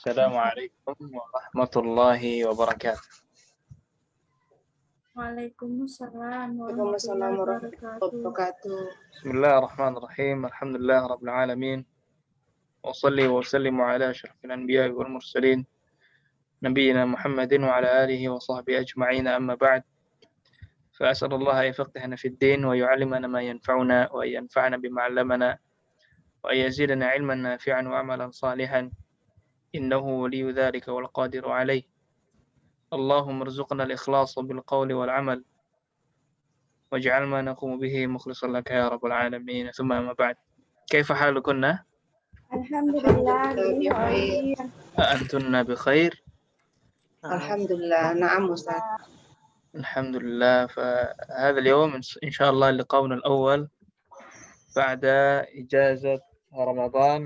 السلام عليكم ورحمة الله وبركاته. Waalaikumsalam Waalaikumsalam warahmatullahi warahmatullahi wabarakatuh. wabarakatuh. بسم الله الرحمن الرحيم. الحمد لله رب العالمين، وصلي وسلم على أشرف الأنبياء والمرسلين نبينا محمد وعلى آله وصحبه أجمعين. أما بعد، فأسأل الله أن يفقهنا في الدين ويعلمنا ما ينفعنا وأن ينفعنا بما علمنا وأن يزيدنا علما نافعا وعملا صالحا، إنه ولي ذلك والقادر عليه. اللهم ارزقنا الإخلاص بالقول والعمل، واجعل ما نقوم به مخلصا لك يا رب العالمين. ثم أما بعد، كيف حالكن؟ Alhamdulillah, Alhamdulillah, أأنتن بخير؟ Alhamdulillah. Naam Ustaz. الحمد لله. فهذا اليوم إن شاء الله لقاؤنا الأول بعد إجازة رمضان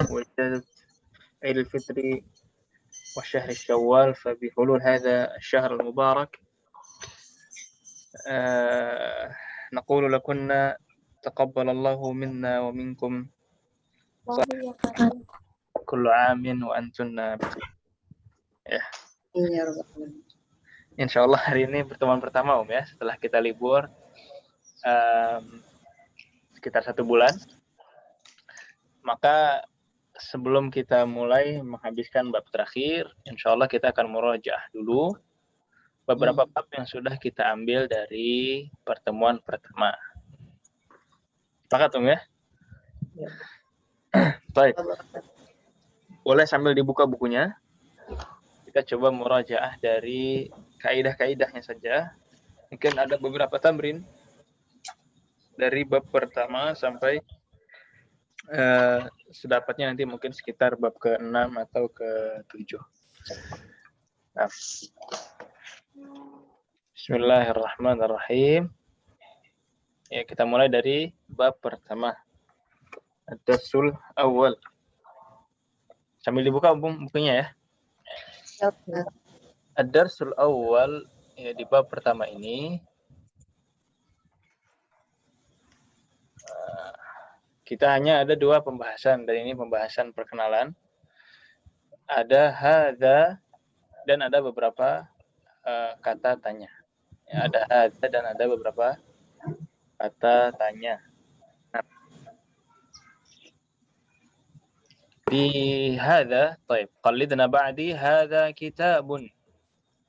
وإجازة عيد الفطر وشهر الشوال. فبحلول هذا الشهر المبارك نقول لكن تقبل الله منا ومنكم كل عام وأنتن بخير. Iya, Rabbal. Insya Allah hari ini pertemuan pertama ya setelah kita libur sekitar 1 bulan. Maka sebelum kita mulai menghabiskan bab terakhir, insya Allah kita akan murojaah dulu beberapa bab yang sudah kita ambil dari pertemuan pertama. Sepakat ya? Baik. Boleh sambil dibuka bukunya. Kita coba murojaah dari kaidah-kaidahnya saja. Mungkin ada beberapa tamrin dari bab pertama sampai sedapatnya nanti mungkin sekitar bab ke-6 atau ke-7. Nah. Bismillahirrahmanirrahim. Ya, kita mulai dari bab pertama. Ad-darsul awal. Sambil dibuka bukunya ya. Ad-darsul awal, ya, di bab pertama ini kita hanya ada 2 pembahasan, dan ini pembahasan perkenalan. Ada hadza dan ada beberapa kata tanya. Ya, ada hadza dan ada beberapa kata tanya. Nah, di hadza, طيب قلدنا بعدي هذا كتاب.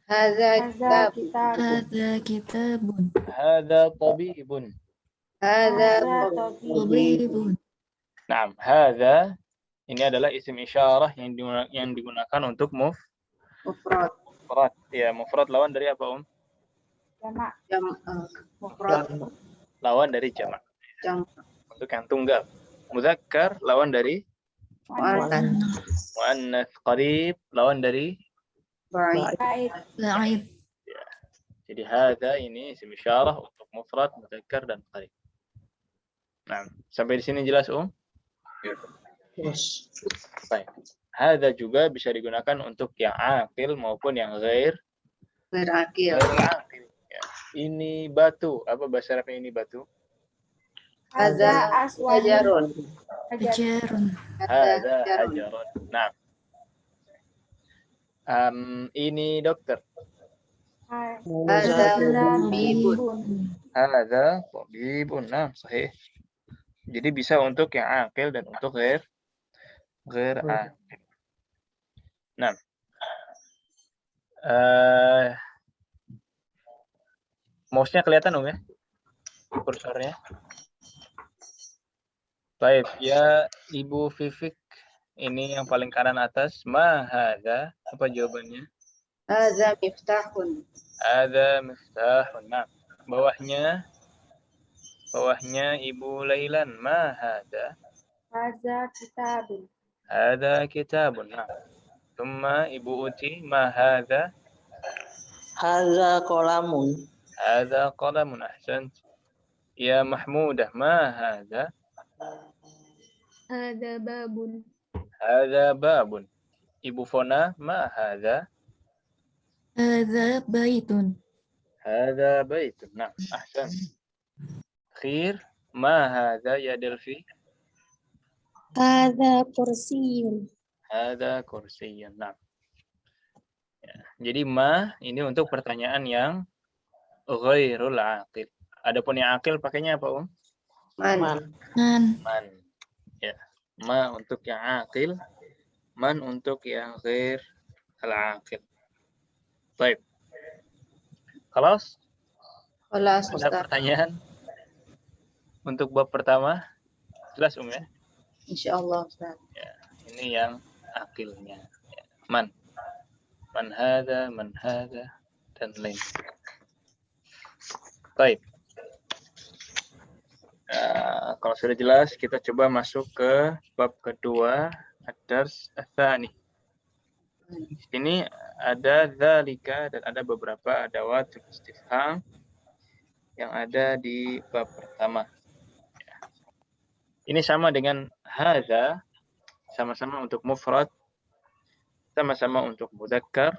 Hadza kitab. Hadza kitabun. هذا طبيب. Hadza Tabibun. Nah, hadza ini adalah isim isyarah yang digunakan untuk mufrad. mufrad. Ya, mufrad lawan dari apa, Jamak. Mufrad. Lawan dari jamak. Jamak. Untuk yang tunggal. Mudzakkar lawan dari muannats. Qarib lawan dari Ba'id. Ba'id. ya. Jadi hadza ini isim isyarah untuk mufrad, mudzakkar dan qarib. Nah, sampai di sini jelas, Yes. Baik. Hadza juga bisa digunakan untuk yang aqil maupun yang ghair Berakil. aqil. Ya. Ini batu. Apa bahasa Arabnya ini batu? Hadza hajarun. Hajarun. Hadza hajarun. Nah. Ini dokter. Hadza tabibun. Hadza tabibun. Nah, sahih. Jadi bisa untuk yang aqil dan untuk ghair aqil. Nah. Mouse-nya kelihatan, ya? Kursornya. Baik, ya Ibu Vivik, ini yang paling kanan atas. Ma hadza? Apa jawabannya? Hadza miftahun. Hadza miftahun. Nah, bawahnya Ibu Lailan. Ma hadza? Hadza kitabun. Hadza kitabun. Nah. Thumma Ibu Uti, ma hadza? Hadza qalamun. Hadza qalamun. Ahsant. Ya Mahmudah, ma hadza? Hadza babun. Hadza babun. Ibu Fona, ma hadza? Hadza baitun. Hadza baitun. Nah, ahsan. Akhir, ma hadza ya Delfi? Hadza kursiyun. hadza kursiyyun. Nah. Ya, jadi ma ini untuk pertanyaan yang ghairul aqil. Adapun yang akil pakainya apa, Man. Man. Man. Ya. Ma untuk yang akil, man untuk yang ghair al-aqil. Baik. Khalas? Kelas Ada Ustaz. pertanyaan untuk bab pertama? Jelas ya? Insyaallah Ustaz. Ya, ini yang akilnya. Ya. Man hada, dan lain. Baik. Kalau sudah jelas, kita coba masuk ke bab kedua, ad-dars ats-tsani. Di sini ada dzalika dan ada beberapa adawat istifham yang ada di bab pertama. Ini sama dengan hadza, sama-sama untuk mufrad, sama-sama untuk mudzakkar.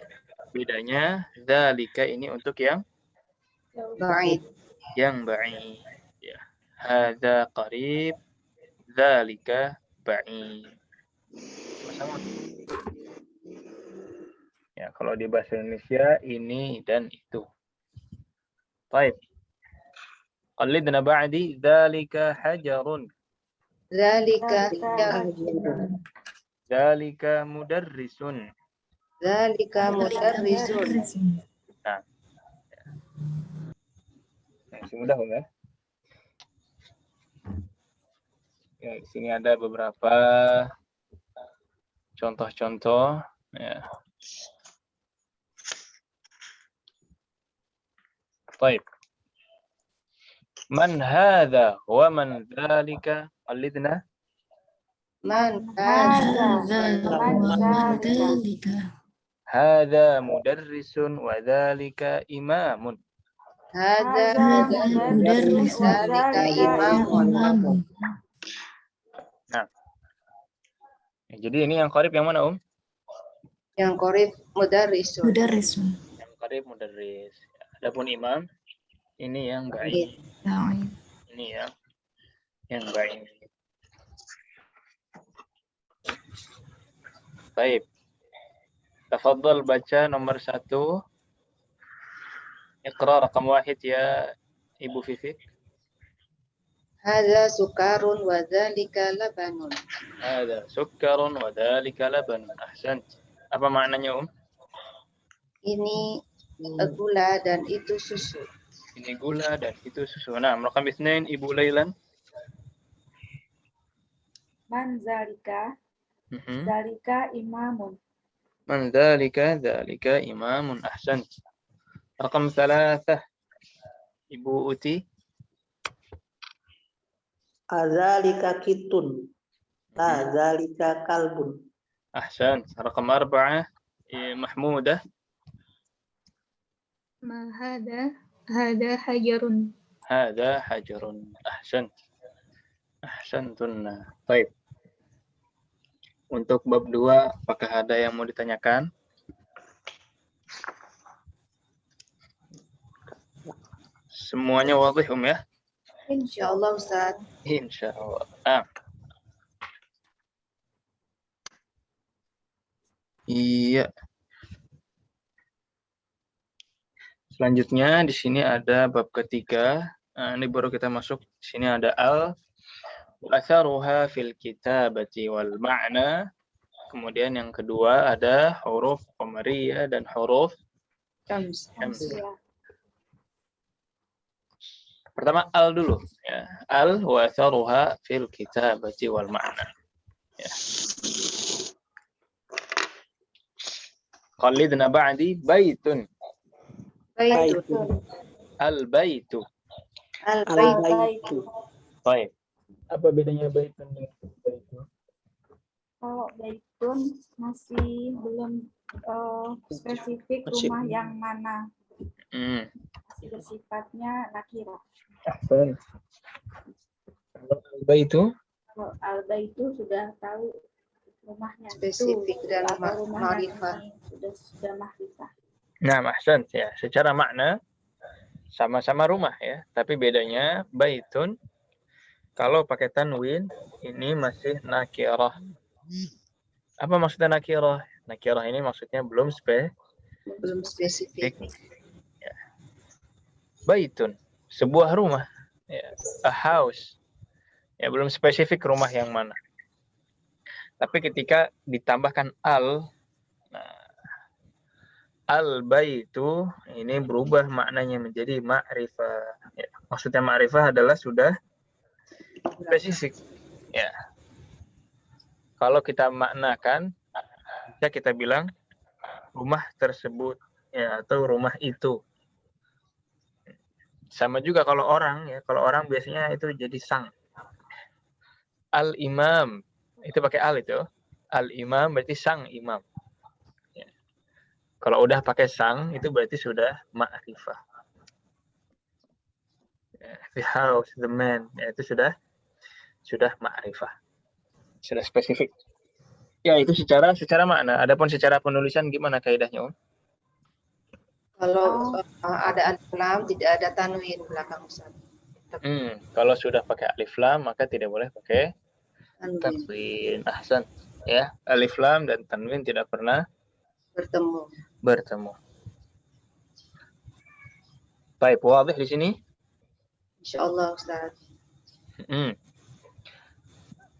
Bedanya dzalika ini untuk yang Ba'id. ba'id. Ya. Hadza qarib, dzalika ba'id. Sama-sama. Ya, kalau di bahasa Indonesia ini dan itu. Baik. Qallidna ba'di dzalika hajarun. Zalika Dzalika mudarrisun. Zalika mudarrisun. Nah. Masih mudah, ya? Ya, di sini ada beberapa contoh-contoh. Ya. Baik. Man hadza wa man dzalika? Qallidna. Man Dzalika. Hadza mudarrisun wa dzalika imamun. Hadza Mudarris. Dzalika imamun. Imamun. Nah. Ya, jadi ini yang qarib yang mana, Yang qorib mudarrisun. Mudarrisun. Yang qarib mudarris. Adapun imam ini yang ba'id. Ba'id. Ini yang ba'id. Baik. Tafadhal baca nomor 1. Iqra raqam 1 ya Ibu Fifi. Hadza sukarun wa dzalika labanun. Hadza sukkarun wa dzalika laban. Ahsant. Apa maknanya, Ini gula dan itu susu. Ini gula dan itu susu. Nah, raqam 2 Ibu Lailan. Man zalika, Mhm. zalika imamun. Man dzalika imamun. Ahsant. Raqam 3 Ibu Uti. Azalika kitun. Azalika kalbun. Ahsant. Raqam 4 Mahmudah. Ma hada hajarun. Hadza hajarun. Ahsant. Ahsantunna. Baik. Untuk bab 2, apakah ada yang mau ditanyakan? Semuanya wadih, ya? Insyaallah Ustaz. Insyaallah. Iya. Selanjutnya di sini ada bab ketiga. Ini baru kita masuk. Di sini ada atharuha fil kitabati wal ma'na. Kemudian yang kedua ada huruf qamariyah dan huruf syamsiyah. Pertama al dulu, ya. Al wa atharuha fil kitabati wal ma'na. Ya. Qallidna ba'di baitun. Baitun. Al-baitu. Al-baitu. Baik. Apa bedanya baitun dengan baitu? Kalau baitun masih belum spesifik rumah yang mana. Masih bersifatnya nakirah. Ahsan. Kalau al-baitu? Kalau al-baitu sudah tahu rumahnya. Spesifik itu, dan atau rumahnya ma'rifah. ini sudah makrifah. Nah, ahsan ya. Secara makna sama-sama rumah ya, tapi bedanya baitun kalau pakai tanwin ini masih nakirah. Apa maksudnya nakirah? Nakirah ini maksudnya belum Belum spesifik. Ya. Baitun, sebuah rumah. Ya. A house. Ya, belum spesifik rumah yang mana. Tapi ketika ditambahkan al, nah, al-baitu ini berubah maknanya menjadi ma'rifah. Ya. Maksudnya ma'rifah adalah sudah spesifik. Ya. Kalau kita maknakan, bisa kita bilang rumah tersebut ya atau rumah itu. Sama juga kalau orang ya, kalau orang biasanya itu jadi sang. Al-imam itu pakai al itu. Al-imam berarti sang imam. Ya. Kalau udah pakai sang itu berarti sudah ma'rifah. Ya, the house, the man, ya, itu sudah ma'rifah. Sudah spesifik. Ya, itu secara makna. Adapun secara penulisan gimana kaidahnya, Om? Kalau ada alif lam tidak ada tanwin belakang Ustaz. Kalau sudah pakai alif lam maka tidak boleh pakai Tanwin tanwin. Ahsan. Ya, alif lam dan tanwin tidak pernah bertemu. Baik, wadih di sini? Insyaallah Ustaz.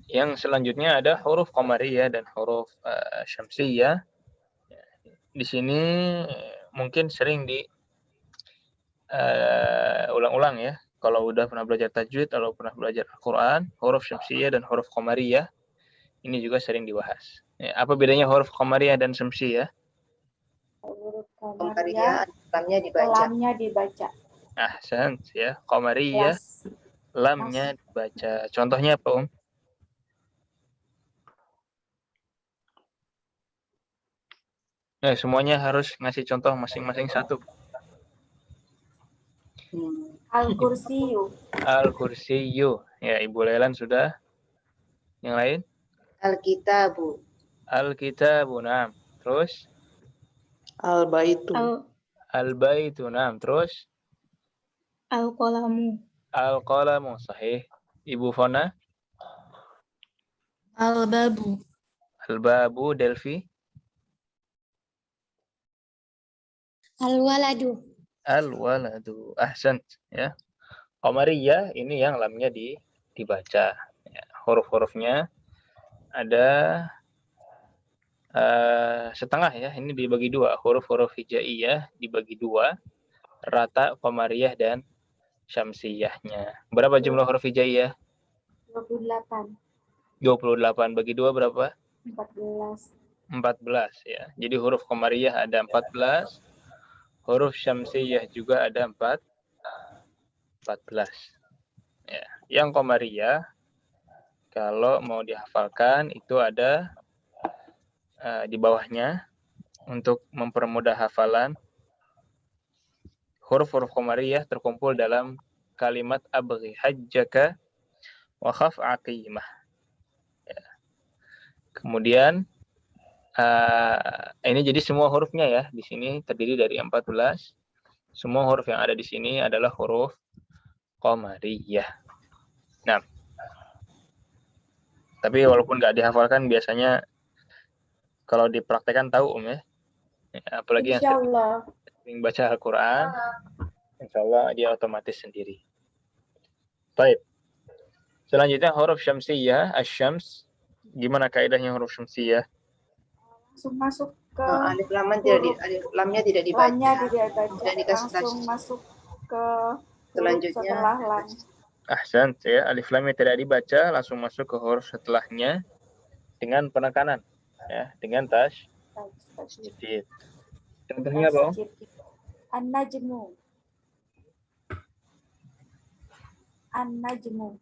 Yang selanjutnya ada huruf qamariyah dan huruf syamsiyah. Di sini mungkin sering di ulang-ulang ya. Kalau udah pernah belajar tajwid, kalau pernah belajar Al-Quran, huruf syamsiyah dan huruf qamariyah ini juga sering dibahas. Ya, apa bedanya huruf qamariyah dan syamsiyah? Huruf Qamariyah qamariyah lamnya dibaca. Ahsan ya. Qamariyah lamnya dibaca. Contohnya apa, Om? Semuanya harus ngasih contoh masing-masing satu. Al-kursiyu. Al-kursiyu. Ya, Ibu Lelan sudah. Yang lain? Al-kitabu. Al-kitabu, naam. Terus? Al-baitu. Al-baitu, naam. Terus? Al-qalamu. Al-qalamu, sahih. Ibu Fona? Al-babu. Al-babu, Delvi? Al-waladu. Al-waladu. Ahsan, ya. Qamariyah ini yang lamnya dibaca. Ya, huruf-hurufnya ada setengah ya. Ini dibagi dua. Huruf-huruf hijaiyah dibagi dua. Rata qamariyah dan syamsiyahnya. Berapa jumlah huruf hijaiyah? 28. 28 bagi dua berapa? 14. 14 ya. Jadi huruf qamariyah ada 14. Huruf syamsiyah juga ada 14. Ya. Yang qamariyah kalau mau dihafalkan itu ada di bawahnya untuk mempermudah hafalan. Huruf-huruf qamariyah terkumpul dalam kalimat abghi hajjaka wa khaf aqimah. Ya. Kemudian ini jadi semua hurufnya ya di sini terdiri dari 14. Semua huruf yang ada di sini adalah huruf qamariyah. Nah, tapi walaupun nggak dihafalkan biasanya kalau dipraktekkan tahu ya. Apalagi yang sering baca Al-Quran, insya Allah dia otomatis sendiri. Baik. Selanjutnya huruf syamsiyah, asy-syams. Gimana kaidahnya huruf syamsiyah? Langsung masuk ke alif lamnya tidak dibaca. Tidak dikasih langsung masuk ke selanjutnya setelah lam. Ahsan ya, alif lamnya tidak dibaca, langsung masuk ke huruf setelahnya dengan penekanan ya, dengan tasydid. Contohnya apa? An-najmu. An-najmu.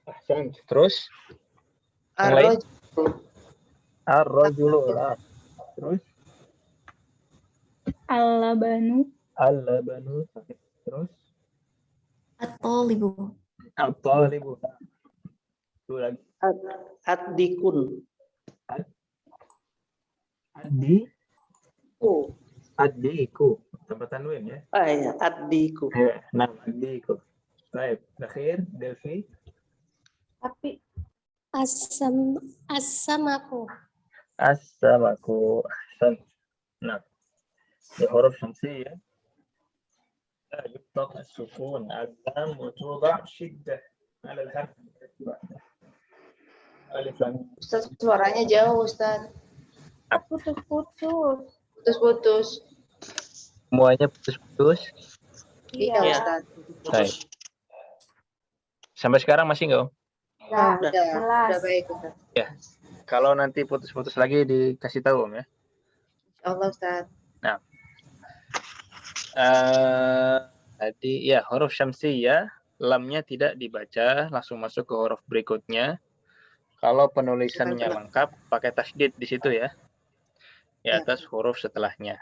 Ahsan. Terus? Ar-rajulu. Terus? Al-labanu. Al-labanu. Terus? At-talibu. At-talibu. Itu lagi. Ad-dikun. Ad-diku. Tempat tanwin ya. Iya, ad-diku. Nah, ad-diku. Baik, terakhir Delvi. Tapi As-samaku. As-samaku. Ahsan. Nah, di huruf syamsiyah لا يطلق السكون اللام وتوضع شدة على الحرف ألف لام. Ustaz, suaranya jauh, Ustaz. Putus-putus. Putus-putus. Semuanya putus-putus. Iya, Iya. Ustaz. Baik. Sampai sekarang masih nggak, Om? Nah, Udah. udah baik, Ustaz. Ya. Kalau nanti putus-putus lagi dikasih tahu, Om ya. Insyaallah, Ustaz. Nah, tadi ya huruf syamsiyah lamnya tidak dibaca, langsung masuk ke huruf berikutnya. Kalau penulisannya lengkap pakai tasydid di situ ya. Di atas huruf setelahnya.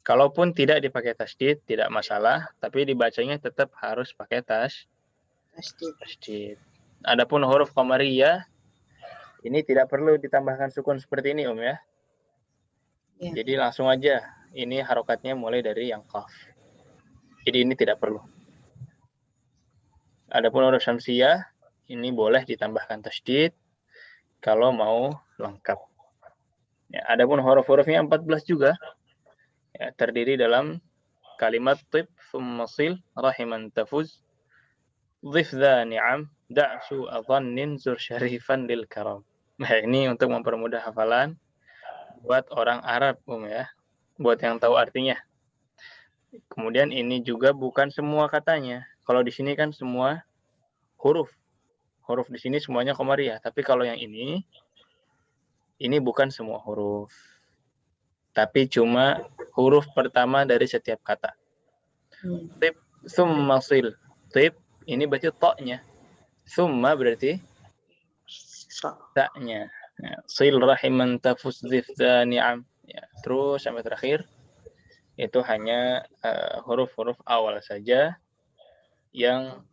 Kalaupun tidak dipakai tasydid tidak masalah, tapi dibacanya tetap harus pakai tasydid. Adapun huruf qamariyah ini tidak perlu ditambahkan sukun seperti ini, Om ya. Ya. Jadi langsung aja. Ini harokatnya mulai dari yang qaf. Jadi ini tidak perlu. Adapun huruf syamsiyah ini boleh ditambahkan tasydid kalau mau lengkap. Ya, adapun huruf-hurufnya 14 juga. Ya, terdiri dalam kalimat tib, thumma sil, rahiman tafuz, dhif dha ni'am, da'su adhannin zur syarifan lil karam. Nah, ini untuk mempermudah hafalan buat orang Arab, ya. Buat yang tahu artinya. Kemudian ini juga bukan semua katanya. Kalau di sini kan semua huruf. Huruf di sini semuanya qamariyah, tapi kalau yang ini bukan semua huruf. Tapi cuma huruf pertama dari setiap kata. Tib, thumma sil. Tib, ini berarti to-nya. Thumma berarti ta-nya. Ya, sil rahiman tafuz dhif dha ni'am. Ya, terus sampai terakhir. Itu hanya huruf-huruf awal saja yang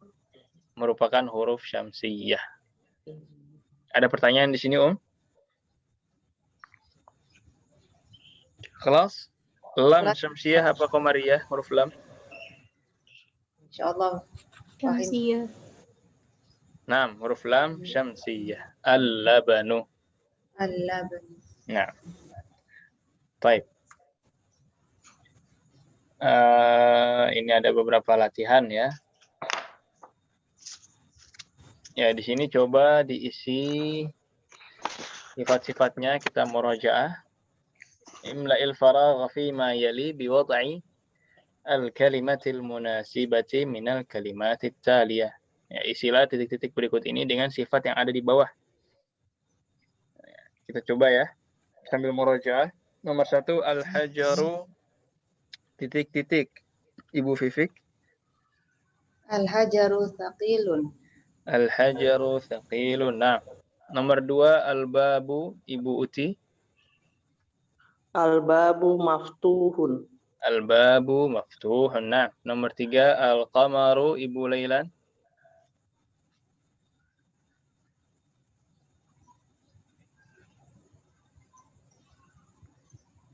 merupakan huruf syamsiyah. Ada pertanyaan di sini, Om? Kelas? Lam syamsiyah apa qamariyah? Huruf lam? Insyaallah. Syamsiyah. Nah, huruf lam syamsiyah. Al-labanu. Al-laban. Nah. Baik. Ini ada beberapa latihan ya. Ya, di sini coba diisi sifat-sifatnya, kita murajaah. Imla'il faragha fi ma yali biwad'i al-kalimatil munasibati minal kalimatit taliyah. Ya, isilah titik-titik berikut ini dengan sifat yang ada di bawah. Kita coba ya, sambil murajaah. Nomor 1, al-hajaru titik-titik. Ibu Fifik. Al-hajaru thaqilun. Al-hajaru thaqilun. Nah. Nomor 2, al-babu Ibu Uti. Al-babu maftuhun. Al-babu maftuhun. Nah. Nomor 3, al-qamaru Ibu Lailan.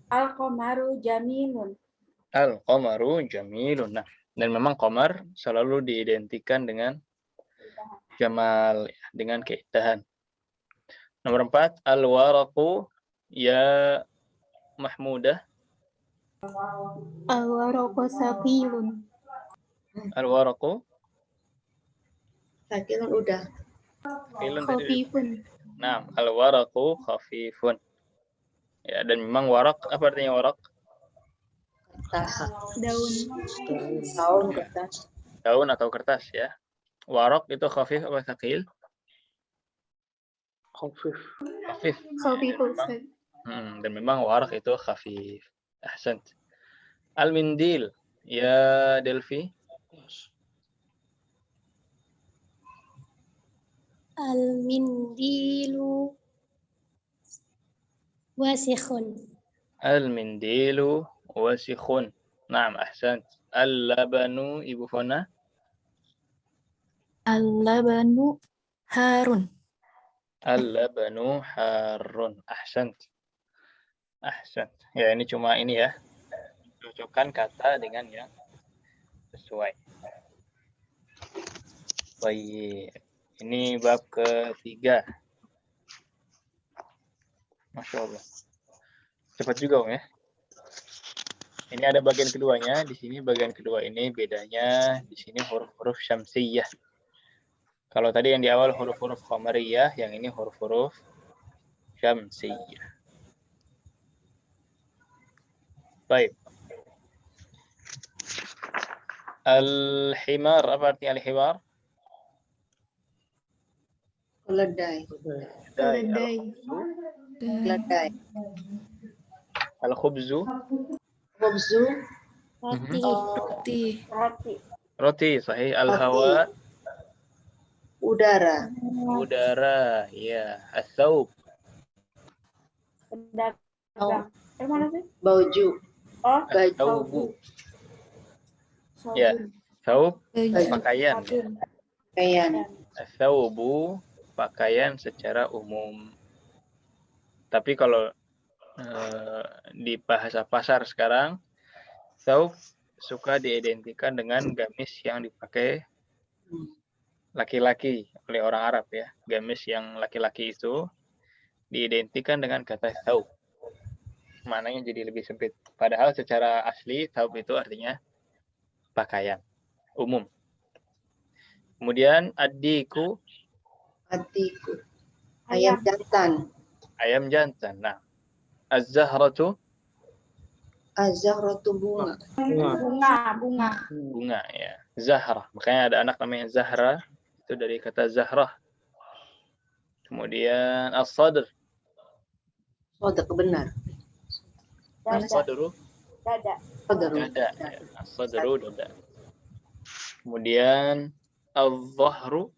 Al-qamaru jamilun. Al-qamaru jamilun. Nah, dan memang qamar selalu diidentikan dengan jamal, dengan keindahan. Nomor 4, al-waraqu ya Mahmudah. Al-waraqu saqilun. Al-waraqu Thaqilun udah. Khafifun. Nah, al-waraqu khafifun. Ya, dan memang warak, apa artinya warak? Kertas. Daun. Daun kertas. Daun atau kertas ya. Warak itu khafif apa thaqil? Khafif. Khafif. Khafifun. Dan memang warak itu khafif. Ahsant. Al-mindil ya Delvi. Al-mindilu wasikhun. Al-mindilu wasikhun. Naam, ahsant. Al-labanu Ibu Fona. Al-labanu harun. Al-labanu harun. Ahsant. Ahsant. Ya, ini cuma ini ya. Cocokkan kata dengan yang sesuai. Baik. Ini bab ketiga. Masya Allah. Cepat juga Om ya. Ini ada bagian keduanya. Di sini bagian kedua ini bedanya. Di sini huruf-huruf syamsiyah. Kalau tadi yang di awal huruf-huruf qamariyah, yang ini huruf-huruf syamsiyah. Baik. Al-himar, apa artinya al-himar? Keledai. Keledai. Keledai. Al-khubzu. Khubzu. Roti. Roti. Roti. Roti, sahih. Al-hawa. Udara. Udara, ya. As-saub. Pedagang. Mana sih? Baju. Oh, As-saubu. sabun. Ya. Saub, Baju. pakaian. Sabun. Pakaian. As-saubu, pakaian secara umum. Tapi kalau di bahasa pasar sekarang, saub suka diidentikan dengan gamis yang dipakai laki-laki oleh orang Arab ya. Gamis yang laki-laki itu diidentikan dengan kata saub. Maknanya jadi lebih sempit. Padahal secara asli saub itu artinya pakaian umum. Kemudian adiku, Atiku. Ayam jantan. ayam jantan. Nah, az-zahratu, Az-zahratu bunga. Bunga. bunga ya. Zahra. Makanya ada anak namanya Zahra. Itu dari kata Zahrah. Kemudian as-sadr. Sodak benar. Dada. As-sadru, Dada. Sodak. dada. Ya. As-sadru, dada. Kemudian al-zahru,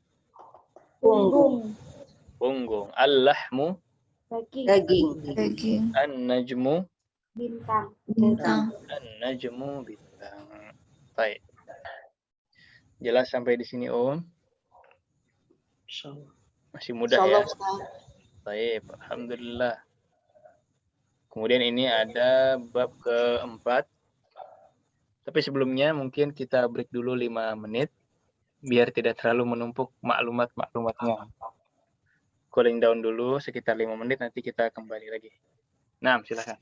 Punggung. punggung. Al-lahmu, Daging. Daging. Daging. an-najmu, Bintang. Bintang. an-najmu bintang. Baik. Jelas sampai di sini Om? Insyaallah. Masih mudah ya? Insyaallah, Ustaz. Baik, alhamdulillah. Kemudian ini ada bab keempat. Tapi sebelumnya mungkin kita break dulu 5 menit biar tidak terlalu menumpuk maklumat-maklumatnya. Cooling down dulu sekitar 5 menit, nanti kita kembali lagi. Nah, silakan.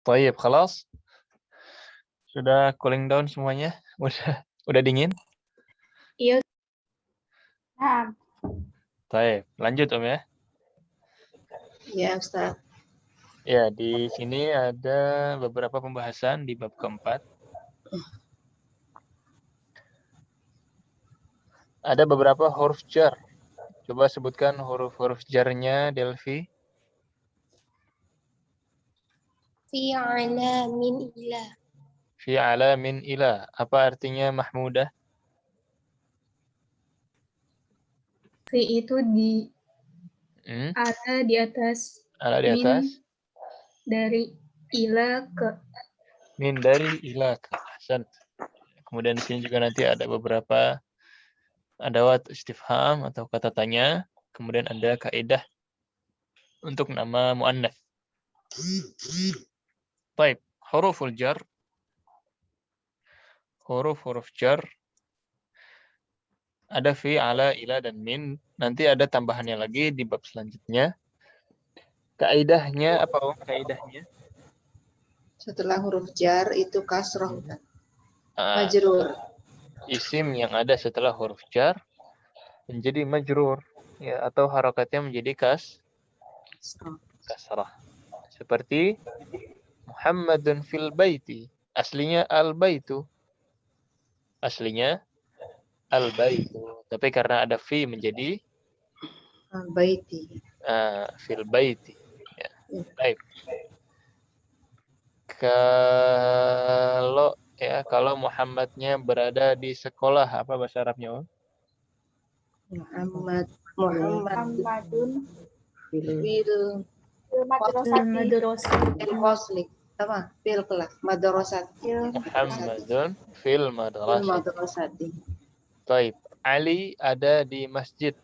Baik, khalas. Sudah cooling down semuanya? Udah dingin? Nah, Baik, lanjut Om ya. Ya, Ustaz. Ya, di sini ada beberapa pembahasan di bab keempat. Ada beberapa huruf jar. Coba sebutkan huruf-huruf jarnya, Delvi. Fi ala min ila. Fi ala min ila. Apa artinya Mahmudah? Fi itu di Hmm? ada di atas Ala di min atas. dari ila ke Min dari ila ke. Ahsan. Kemudian di sini juga nanti ada beberapa adawat istifham atau kata tanya. Kemudian ada kaidah untuk nama muannats. Baik, huruful jar. Huruf-huruf jar. Ada fi, ala, ila, dan min. Nanti ada tambahannya lagi di bab selanjutnya. Kaidahnya apa Om? Kaidahnya? Setelah huruf jar itu kasroh. Ah, Majrur. isim yang ada setelah huruf jar menjadi majrur, ya, atau harakatnya menjadi kasrah. Seperti Muhammadun fil baiti. Aslinya al-baitu. Aslinya al-baitu. Tapi karena ada fi menjadi Baiti. fil baiti. Ya. Baik. Kalau Muhammadnya berada di sekolah, apa bahasa Arabnya Om? Muhammadun Fil fil madrasati. fil qasli. Apa? Fil kelas. Madrasat. Muhammadun fil Fil madrasah. madrasati. Baik. Ali ada di masjid.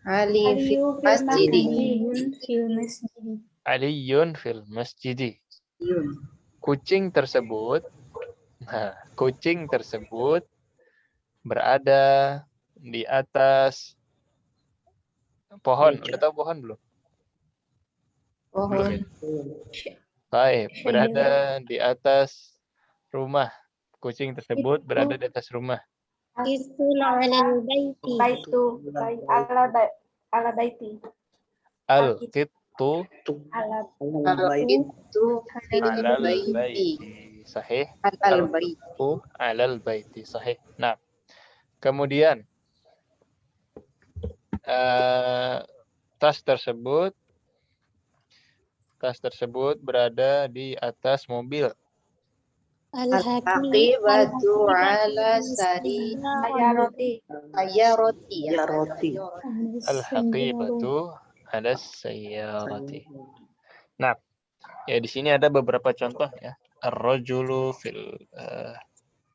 Ali fil Aliyu fil masjidi. masjidi. Aliyun fil masjidi. Kucing tersebut berada di atas pohon. Udah tahu pohon belum? Pohon. Baik, berada di atas rumah. Kucing tersebut berada di atas rumah. Itu ala baiti. Baitu ala baiti. Al-qittu Ala Itu fil alal baiti. baiti. Sahih. Al baiti. Al-qittu alal baiti. Sahih. Nah, kemudian tas tersebut berada di atas mobil. Al-aqibatu ala sari sayaroti. sayyarati. Ya roti. Al-haqibatu ala sayyarati. Nah, ya di sini ada beberapa contoh ya. Ar-rajulu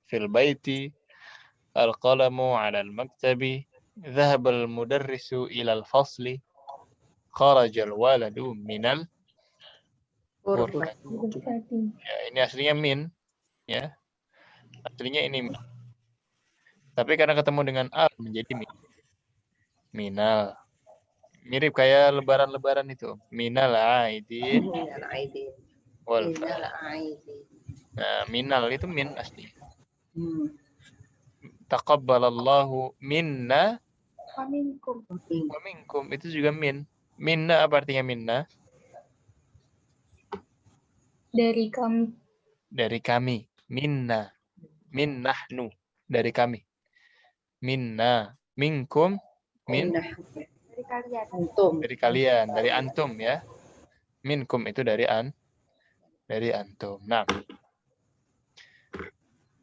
fil baiti, al-qalamu ala al-maktabi, dhahaba al-mudarrisu ila al-fasli, kharaja al-waladu minal ghurfati. Ya, ini aslinya min, ya. Aslinya ini min. Tapi karena ketemu dengan al menjadi min. Minal. Mirip kayak lebaran-lebaran itu. Minal aidin Minal aidin. wal Minal aidin. Nah, minal itu min asli. Hmm. Taqabbalallahu minna Waminkum. wa minkum, itu juga min. Minna apa artinya minna? dari kami. Dari kami. Minna. Min nahnu. Dari kami. Minna. Minkum. Min. Dari kalian. Antum. Dari kalian. Dari antum ya. Minkum itu dari antum. Nah.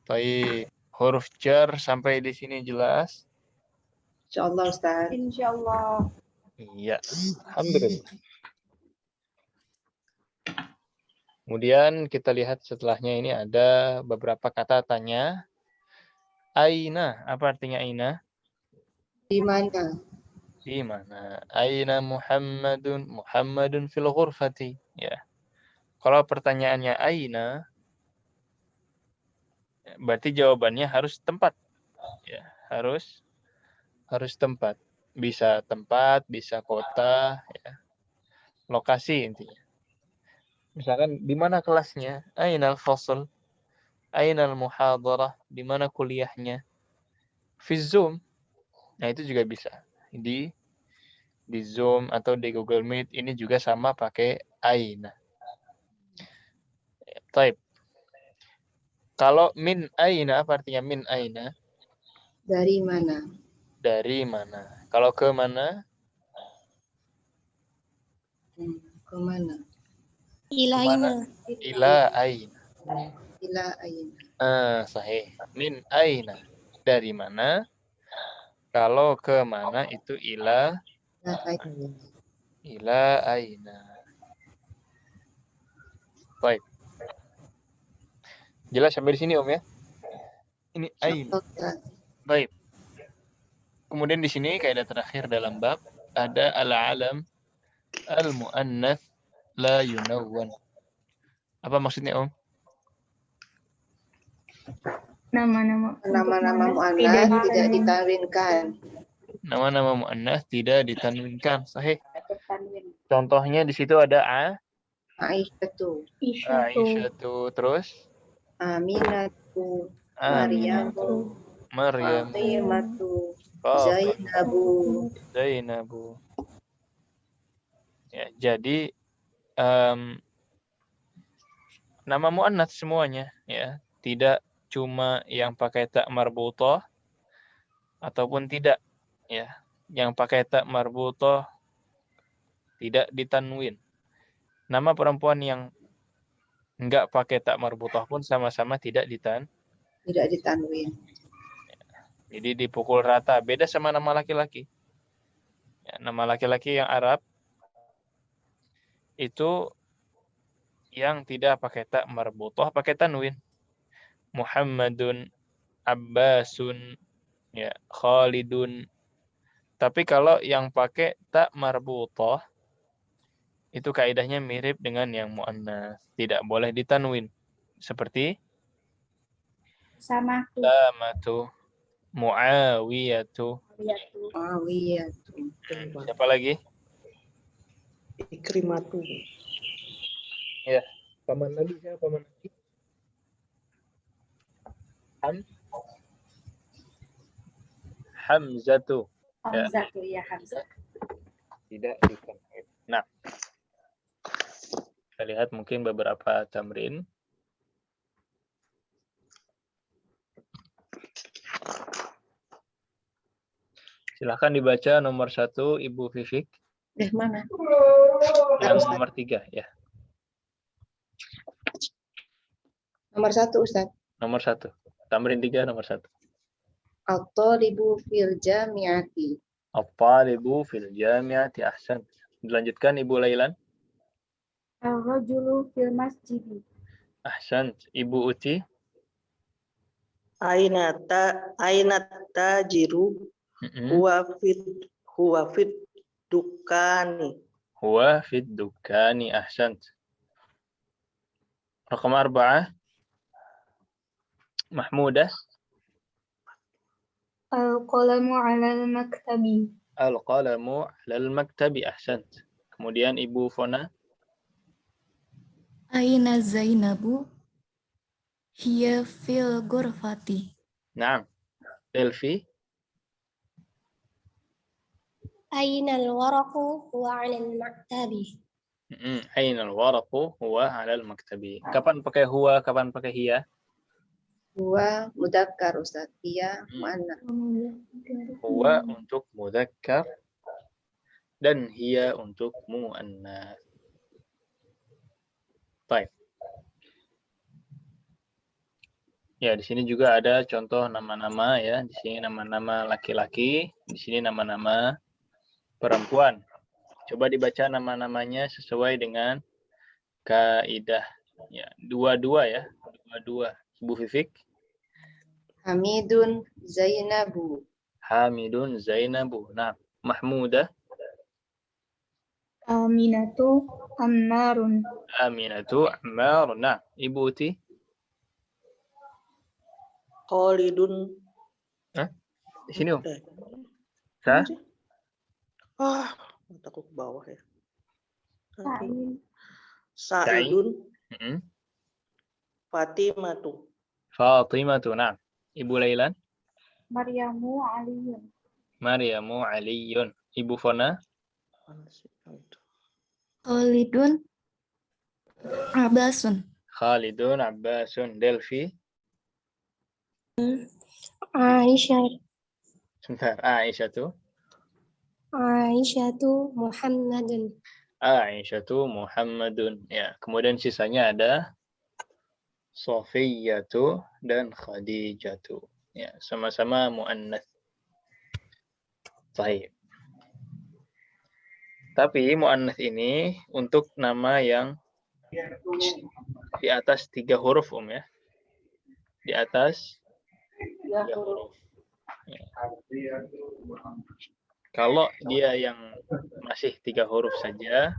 Baik. Huruf jar sampai di sini jelas? Insyaallah Ustaz. Insyaallah. Iya. Alhamdulillah. Kemudian kita lihat setelahnya ini ada beberapa kata tanya. Aina, apa artinya aina? Di mana? Di mana? Aina Muhammadun? Muhammadun fil ghurfati. Ya. Kalau pertanyaannya aina, berarti jawabannya harus tempat. Ya, harus tempat. Bisa tempat, bisa kota, ya. Lokasi intinya. Misalkan di mana kelasnya? Ainal fasl? Ainal muhadarah? Di mana kuliahnya? Fi Zoom. Nah, itu juga bisa. Di Zoom atau di Google Meet ini juga sama pakai aina. Taib. Kalau min aina apa artinya min aina? Dari mana? Dari mana? Kalau ke mana? Ke mana? Ilaina. Ila aina. Ila aina. Sahih. Min aina. Dari mana? Kalau ke mana itu ila Ila aina. ila aina. Baik. Jelas sampai di sini Om ya? Ini aina. Ustaz. Baik. Kemudian di sini kaidah terakhir dalam bab ada al-alam al-muannats la yunawwan. Apa maksudnya Om? Nama-nama Nama-nama untuk muannas mu'annas tidak ditanwin. ditanwinkan. Nama-nama muannats tidak ditanwinkan. Sahih. Tanwin. Contohnya di situ ada Aisyatu, Isyatu, Aisyatu, terus Aminatu, Aminatu, Maryam, Fatimatu, Fatimah, Zainabu. Zainabu. Ya, jadi nama muannats semuanya ya, tidak cuma yang pakai ta marbutah ataupun tidak ya. Yang pakai ta marbutah tidak ditanwin. Nama perempuan yang enggak pakai ta marbutah pun sama-sama tidak Tidak ditanwin. Jadi dipukul rata, beda sama nama laki-laki. Ya, nama laki-laki yang Arab itu yang tidak pakai ta marbutah, pakai tanwin. Muhammadun, Abbasun, ya, Khalidun. Tapi kalau yang pakai ta marbutah itu kaidahnya mirip dengan yang muannats, tidak boleh ditanwin. Seperti Sama tuh. Lamatu, Muawiyatu. Lihat tuh. Awiyatu. Siapa lagi? Ikrimatu. Ya, paman Nabi siapa paman Nabi? Hamzatu. Ya. Hamzah tuh ya Hamzah. Tidak ditanwin. Nah, kita lihat mungkin beberapa tamrin. Silahkan dibaca nomor 1 Ibu Vivik. Mana? Yang nomor 3 ya. Nomor 1 Ustaz. Nomor 1. Tamrin 3 nomor 1. At-talibu fil jami'ati. At-talibu fil jami'ati ahsan. Dilanjutkan Ibu Lailan. Ar-rajulu fil masjid. Ahsan. Ibu Uti. Aina tajiru huwa fit dukani. Huwa fid dukani ahsan. Rakam 4. Mahmudah. Al-qalamu 'alal maktabi. Al-qalamu 'alal maktabi ahsan. Kemudian Ibu Fona. Aina Zainabu hiya fil ghurfati. Naam. Elfi. Aina al-waraqu huwa 'alal maktabi. Aina al-waraqu huwa 'alal maktabi. Kapan pakai huwa, kapan pakai hiya? Huwa mudzakkar Ustaz. Iya muannas. Huwa untuk mudzakkar dan hiya untuk muannas. Baik. Ya, di sini juga ada contoh nama-nama ya. Di sini nama-nama laki-laki, di sini nama-nama perempuan. Coba dibaca nama-namanya sesuai dengan kaidah ya. Dua-dua ya. Dua-dua. Ibu Vivik. Hamidun Zainabu. Hamidun Zainabu. Nah, Mahmudah. Aminatu Ammarun. Aminatu Ammar. Nah, Ibu Uti. Khalidun. Di sini, Om. Mataku ke bawah ya. Sa'idun, Mm-mm. Fatimatu. Fatimatu. Nah, Ibu Lailan. Maryamu Aliyun. Maryamu Aliyun. Ibu Fona. Khalidun Abbasun. Khalidun Abbasun. Delphi. Aisyah Sebentar. Aisyatu. Aisyatu Muhammadun. Aisyatu Muhammadun. Ya, kemudian sisanya ada Sofiyatu dan Khadijatu. Ya, sama-sama muannats. Baik. Tapi muannats ini untuk nama yang di atas 3 huruf ya. Di atas 3 huruf. Ya. Kalau dia yang masih 3 huruf saja,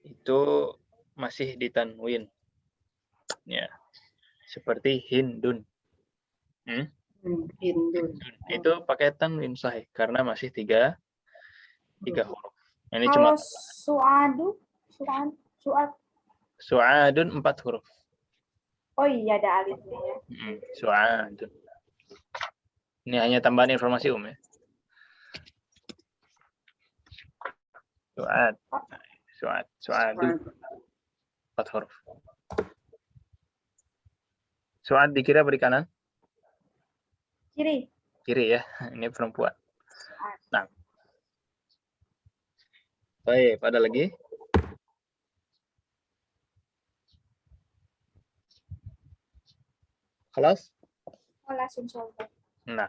itu masih ditanwin. Ya. Seperti Hindun. Hindun. Itu pakai tanwin sahih karena masih 3 huruf. Ini Kalau cuma Suad. Su'adun 4 huruf. Oh iya ada alifnya ya. Su'adun. Ini hanya tambahan informasi ya. Su'ad. 4 huruf. Su'ad di kiri apa di kanan? Kiri. Kiri ya. Ini perempuan. Nah. Baik, ada lagi? Kelas? Langsung sobat. Nah.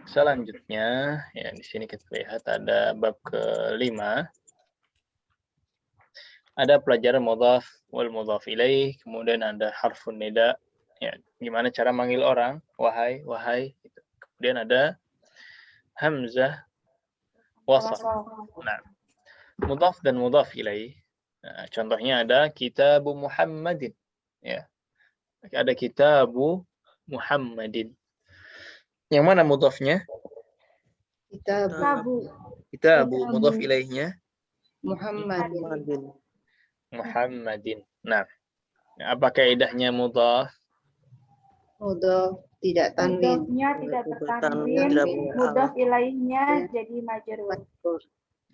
Selanjutnya, ya di sini kita lihat ada bab ke-5. Ada pelajaran mudhaf wal mudhaf ilaih, kemudian ada harfun nida, ya, gimana cara manggil orang, wahai, wahai. Gitu. Kemudian ada hamzah wasal. Nah, mudhaf dan mudhaf ilaih. Nah, contohnya ada kitabu Muhammadin, ya. Ada kitabu Muhammadin. Yang mana mudhafnya? Kitabu mudhaf ilaihnya Muhammadin. Muhammadin. Nah, apa kaidahnya mudhaf? Mudhaf tidak tanwin. Mudhafnya tidak bertanwin, tidak mudhaf ilaihnya jadi majrur.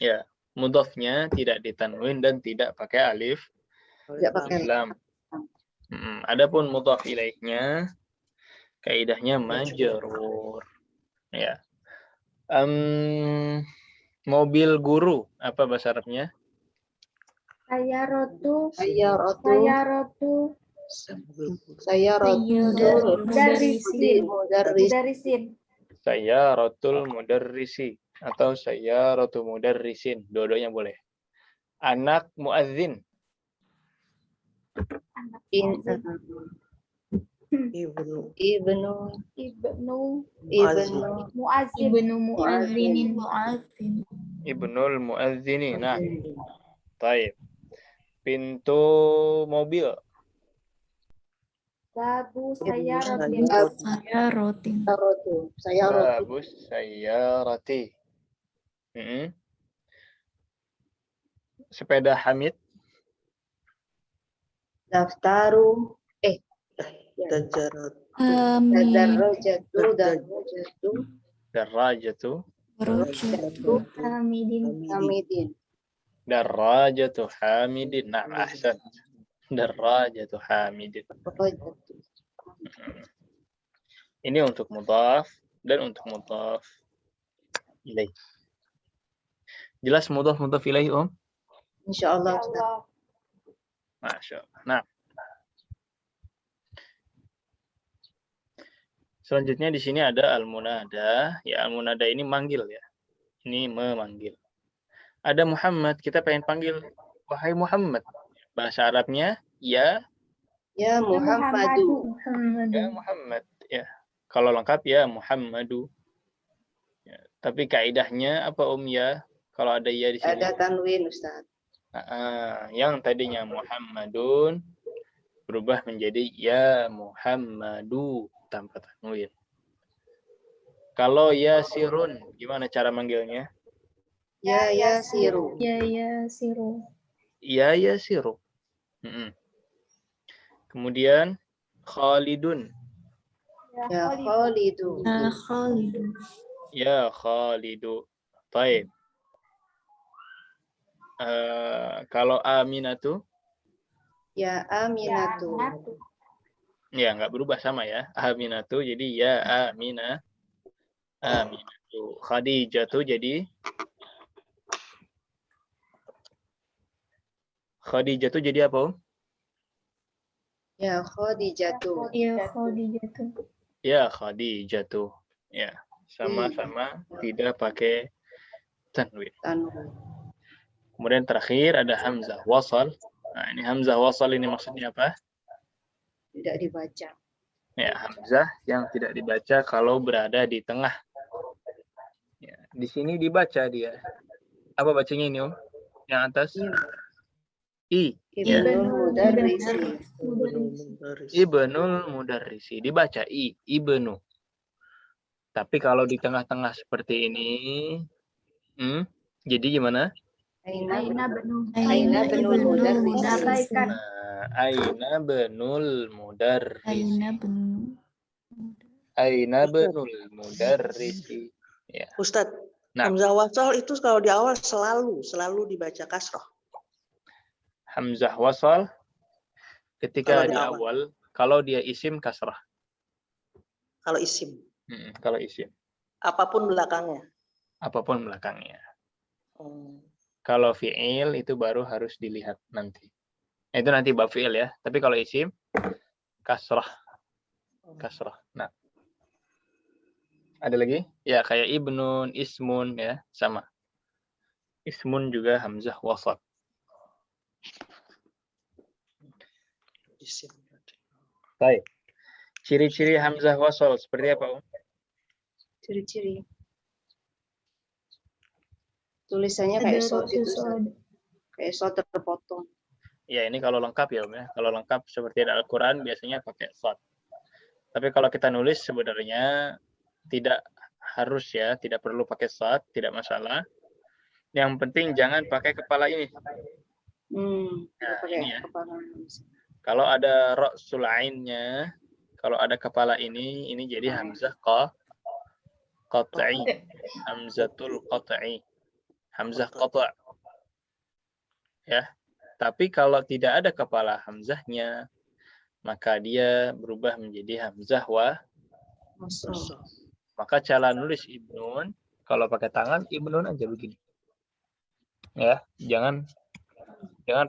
Ya, mudhafnya tidak ditanwin dan tidak pakai alif Tidak pakai lam. Adapun mudhaf ilaihnya kaidahnya majrur. Ya. Mobil guru apa bahasa Arabnya? Sayyaratu mudarrisin. Sayyaratul mudarrisi atau sayyaratu mudarrisin. Dua-duanya boleh. Anak muadzin. Ibnu Muazzin. Ibnul muadzini. Nah, baik. Pintu mobil. Babu sayyaratin. Babus sayyarati. Sepeda Hamid. Daftaru Darajatu. Hamidin. Darajatu Hamidin. Nah, ahsan. Darajatu Hamidin. Ini untuk mudhaf dan untuk mudhaf ilaih. Jelas mudhaf ilaih, Om? Insyaallah. Masya Allah. Nah. Selanjutnya di sini ada al-munada. Ya, al-munada ini manggil ya. Ini memanggil. Ada Muhammad, kita pengen panggil wahai Muhammad. Bahasa Arabnya ya Muhammadu. Ya Muhammad, ya. Kalau lengkap ya Muhammadu. Ya. Tapi kaidahnya apa ya? Kalau ada ya di sini. Ada tanwin, Ustaz. Yang tadinya Muhammadun berubah menjadi ya Muhammadu tanpa tanwin. Kalau Yasirun, gimana cara manggilnya? Ya yasiru. Ya yasiru. Ya yasiru. Kemudian Khalidun. Ya Khalidu. Khalidu. Ya Khalidu. Baik. Kalau Aminatu, Ya Aminatu. ya nggak berubah sama ya. Aminatu jadi ya Aminatu. Khadijatu jadi apa? Om? Ya Khadijatu. Ya Khadijatu. Ya Khadijatu. Ya, sama-sama tidak pakai tanwin. Tanwin. Kemudian terakhir ada hamzah wasal. Nah, ini hamzah wasal ini maksudnya apa? Tidak dibaca. Ya, hamzah yang tidak dibaca kalau berada di tengah. Ya, di sini dibaca dia. Apa bacanya ini, Om? Yang atas? I. Ya. Ibnul Mudarrisi. Ibnul Mudarrisi. Dibaca I. Ibnu. Tapi kalau di tengah-tengah seperti ini, jadi gimana? Aina benul Mudarrisi. Aina benul mudarrisi. Aina ben. Aina benul mudarrisi. Ya. Ustadz, Nah. hamzah wasal itu kalau di awal selalu dibaca kasroh. Hamzah wasal ketika di awal, kalau dia isim kasrah. Kalau isim. Kalau isim. Apapun belakangnya. Apapun belakangnya. Kalau fi'il itu baru harus dilihat nanti. Itu nanti bab fi'il ya. Tapi kalau isim kasrah. Kasrah. Nah. Ada lagi? Ya kayak ibnun, ismun ya, sama. Ismun juga hamzah wasal. Isim. Baik. Ciri-ciri hamzah wasal seperti apa, Om? Ciri-ciri. Tulisannya kayak so terpotong. Ya, ini kalau lengkap ya, Om ya. Kalau lengkap seperti Al-Qur'an biasanya pakai shad. Tapi kalau kita nulis sebenarnya tidak harus ya, tidak perlu pakai shad, tidak masalah. Yang penting jangan pakai kepala ini. Nah, ini ya. Kalau ada ra'sul ainnya, kalau ada kepala ini jadi hamzah qat'i. Hamzatul qat'i. Hamzah qata'. Ya. Tapi kalau tidak ada kepala hamzahnya, maka dia berubah menjadi hamzah wasl. Maka cara nulis ibnun, kalau pakai tangan ibnun aja begini. Ya, jangan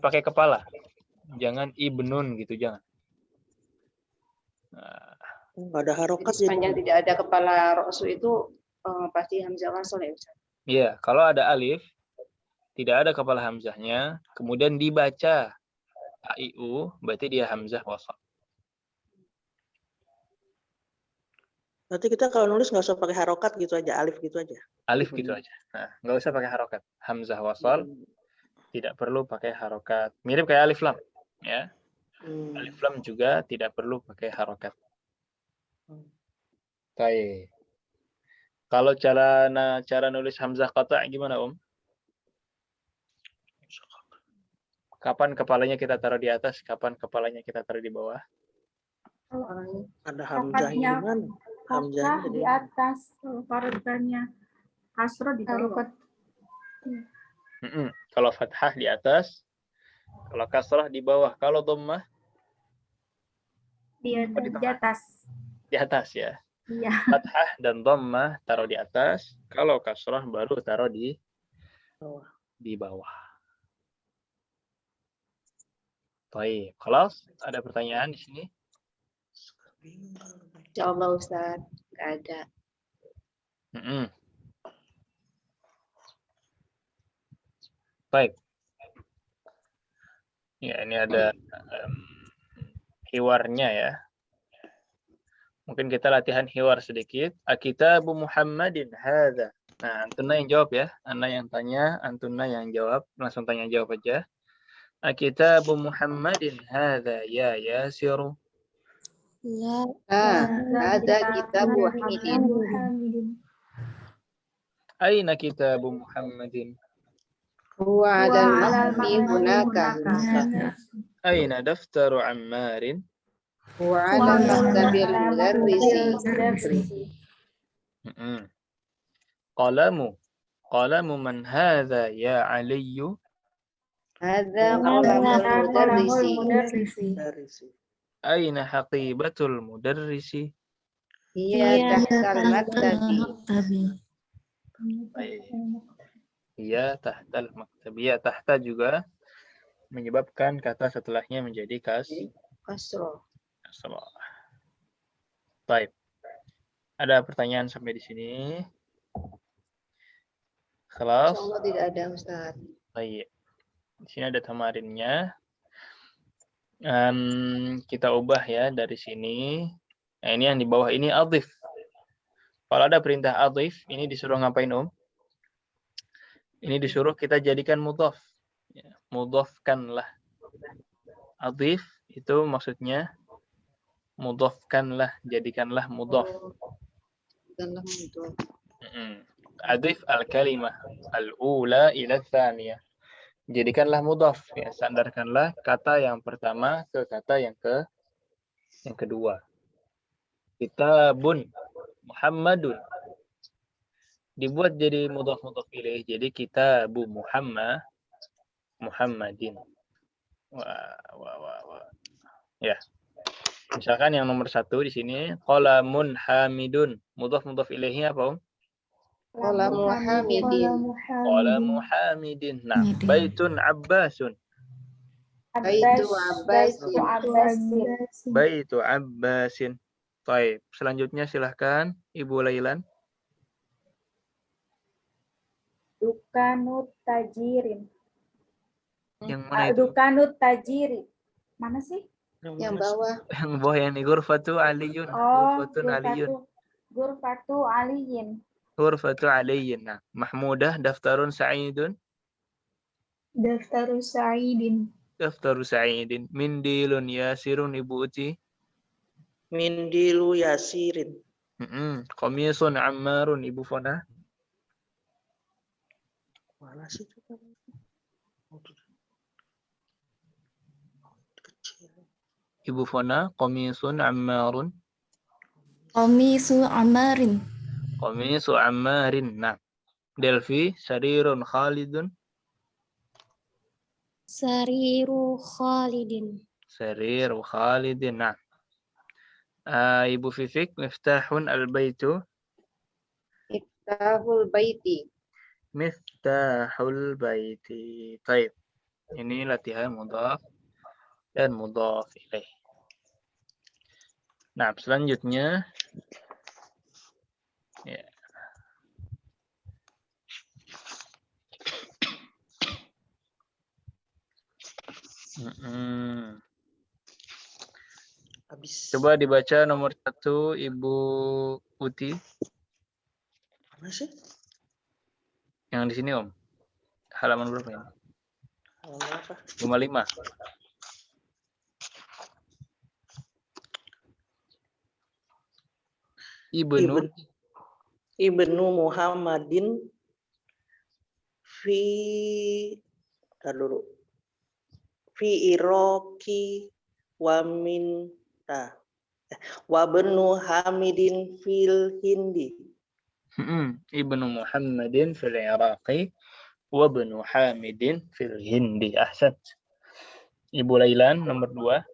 pakai kepala. Jangan ibnun gitu, jangan. Nggak ada harokat sih. Sepanjang tidak ada kepala rasul itu pasti hamzah wasl ya Ustaz. Iya, kalau ada alif tidak ada kepala hamzahnya, kemudian dibaca aiu, berarti dia hamzah wasl. Berarti kita kalau nulis nggak usah pakai harokat gitu aja, alif gitu aja. Alif gitu aja. Nah, nggak usah pakai harokat. Hamzah wasl tidak perlu pakai harokat. Mirip kayak alif lam, ya. Alif lam juga tidak perlu pakai harokat. Baik. Kalau cara nulis hamzah qata' gimana, Om? Kapan kepalanya kita taruh di atas, kapan kepalanya kita taruh di bawah? Ada hamzahnya gimana? Hamzahnya di atas, farokannya kasroh di bawah. Kalau fathah di atas, kalau kasrah di bawah, kalau dhammah di atas. Di atas ya. Iya. Fathah dan dhammah taruh di atas, kalau kasrah baru taruh di bawah. Baik, kelas ada pertanyaan di sini? Insyaallah Ustaz, nggak ada. Baik. Ya, ini ada hiwarnya ya. Mungkin kita latihan hiwar sedikit. Akitabu Muhammadin hadza. Nah, Antuna yang jawab ya. Anda yang tanya, Antuna yang jawab. Langsung tanya jawab aja. Akitabu Muhammadin hadza ya Yasiru. La. Ada kitabu Hamidin. Aina kitabu Muhammadin? Huwa alal alal maktabi maktabi hunaka. hunaka. Aina daftaru Ammarin? Huwa alal maktabil mudarrisi. Mudarrisi. Qalamu. Qalamu man hadha ya Aliyu? Hadza Hadza qalamul mudarrisi. Mudarrisi. Dari si. Aina haqibatul mudarrisi? Hiya Hiya tahtal maktabi. Maktabi. Iya, tahtal maktabi. Ya, tahta juga menyebabkan kata setelahnya menjadi Kasroh. kasrah. Baik. Ada pertanyaan sampai di sini? Kelas. Insyaallah tidak ada Ustaz. Baik. Di sini ada tamarinnya. Kita ubah ya dari sini. Nah, ini yang di bawah ini adhif. Kalau ada perintah adhif, ini disuruh ngapain, Om? Ini disuruh kita jadikan mudhaf. Ya, mudhafkanlah. Adhif itu maksudnya mudhafkanlah, jadikanlah mudhaf. Dalam itu. Adhif al-kalimah al-ula ila tsaniyah. Jadikanlah mudhaf, ya, sandarkanlah kata yang pertama ke kata yang kedua. Kitabun Muhammadun dibuat jadi mudhaf ilaih. Jadi kitabu Muhammadin. Wah. Ya. Misalkan yang nomor 1 di sini qalamun hamidun. Mudhaf ilaihnya apa, Om? Qalamu hamidin. Qalamu hamidin. Nah, baitun abbasun. Baitu abbasin. Baitu abbasin. Baik, selanjutnya silahkan Ibu Lailan. Dukanut tajirin. Yang mana itu? Dukanut tajiri. Mana sih? Yang bawah. Yang bawah yang ini Ghurfatu Aliyun. Oh, Ghurfatun Aliyun. Ghurfatu aliyin. Ghurfatu Aliyun. Nah, Mahmudah daftarun Sa'idun. Daftaru Sa'idin. Daftaru Sa'idin. Mindilun Yasirun Ibu Uti. Mindilu Yasirin. Qamisun Ammarun Ibu Fona. Mana sih itu? Ibu Fona, qamisun Ammarun. Qamisu Amarin. Qamisu Ammarin. Nah, Delvi, Sarirun Khalidun. Sariru Khalidin. Sariru Khalidin. Nah, Ibu Fifik, Miftahun Al-Baitu. Miftahul baiti. Miftahul Baiti. Taib. Ini latihan mudhaf dan mudhaf ilaih. Nah, selanjutnya ya. Habis. Coba dibaca nomor 1 Ibu Uti. Mana sih? Yang di sini, Om. Halaman berapa ini? Halaman apa? 55. Ibnu Muhammadin fi dulu. Fi Iraqi wa min wa benu Hamidin fil Hindi. Ibnu Muhammadin fil Iraqi wa benu Hamidin fil Hindi. Ahsan. Ibu Lailan nomor 2.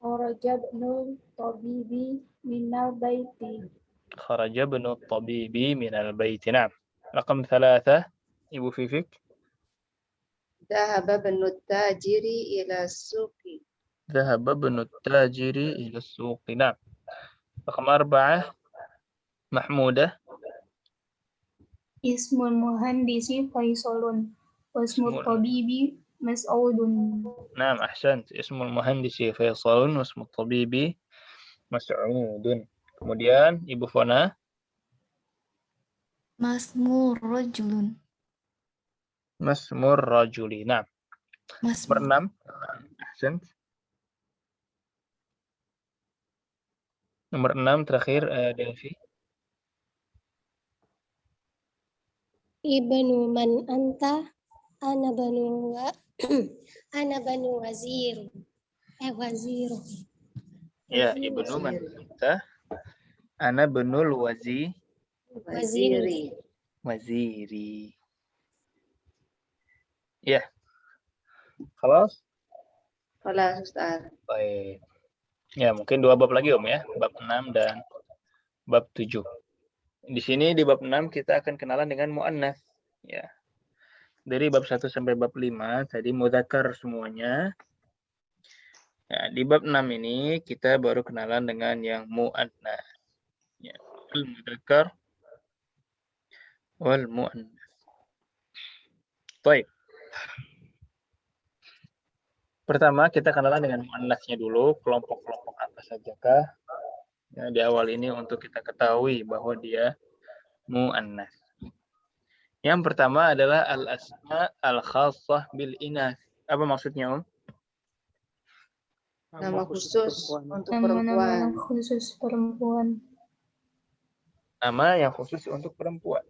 Kharaja ibnul tabibi minal baiti. Kharaja ibnul tabibi minal baiti. Nah. Rakam 3. Ibu Fifik. Dhahaba ibnut tajiri ila suqi. Dhahaba ibnut tajiri ila suqi. Nah. Rakam 4. Mahmudah. Ismul muhandisi Faisalun. Wasmut tabibi Mas'udun. Naam, ahsant. Ismul muhandisi Faisalun wasmut tabibi Mas'udun. Kemudian Ibu Fona. Masmur rajulun. Masmur rajuli. Naam. Nomor 6. Ahsant. Nomor 6 terakhir Delvi. Ibnu man anta Ana banu wa ana banu wazir. Wazir. Ya, Ibnu man anta? Ana benul Waziri. waziri. Ya. Khalas? Khalas Ustaz. Baik. Ya, mungkin 2 bab lagi Om ya, bab 6 dan bab 7. Di sini di bab 6 kita akan kenalan dengan muannats. Ya. Dari bab 1 sampai bab 5 tadi mudzakkar semuanya. Ya, di bab 6 ini kita baru kenalan dengan yang muannats. Ya, al-mudzakkar wal muannats. Baik. Pertama kita kenalan dengan muannatsnya dulu, kelompok-kelompok apa sajakah? Ya, di awal ini untuk kita ketahui bahwa dia muannats. Yang pertama adalah al-asma al-khassah bil inas. Apa maksudnya, Om? Nama khusus untuk Nama-nama perempuan. khusus perempuan. Nama yang khusus untuk perempuan.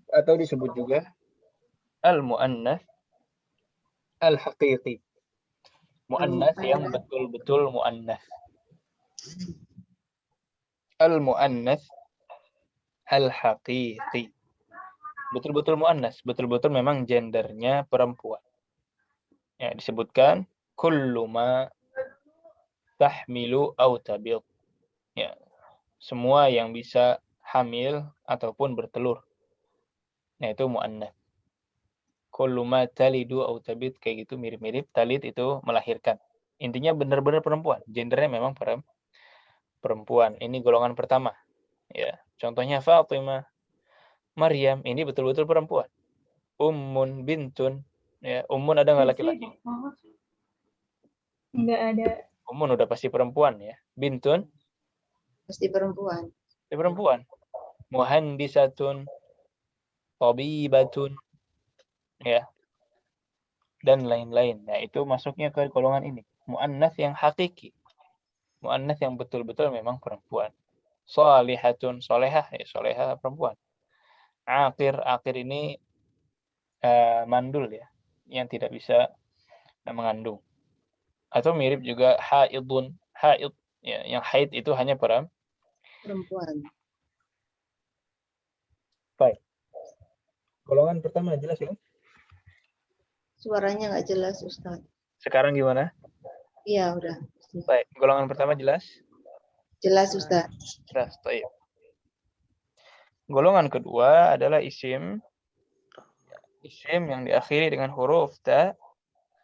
Atau disebut juga al-muannats al-haqiqi. Muannats yang betul-betul muannats. Al-muannats al-haqiqi. Betul-betul muannats, betul-betul memang gendernya perempuan. Ya, disebutkan kullu ma tahmilu aw tabid. Ya, semua yang bisa hamil ataupun bertelur. Nah, itu muannats. Kullu ma talidu aw tabid, kayak gitu mirip-mirip. Talid itu melahirkan. Intinya benar-benar perempuan. Gendernya memang perempuan. Ini golongan pertama. Ya, contohnya Fatimah, Maryam, ini betul-betul perempuan. Ummun, bintun. Ya, ummun ada nggak laki-laki? Enggak ada. Ummun udah pasti perempuan ya. Bintun, Pasti perempuan. pasti perempuan. Muhandisatun, tabibatun, ya, dan lain-lain. Nah, itu masuknya ke golongan ini. Muannats yang hakiki. Muannats yang betul-betul memang perempuan. Shalihatun, solehah, ya solehah perempuan. Aqir ini mandul ya, yang tidak bisa mengandung. Atau mirip juga haidun, haid, ya, yang haid itu hanya Perempuan. baik. Golongan pertama jelas ya? Suaranya nggak jelas Ustaz. Sekarang gimana? Iya udah. Baik, golongan pertama jelas? Jelas Ustaz. Jelas, baik. Golongan kedua adalah isim. Isim yang diakhiri dengan huruf ta.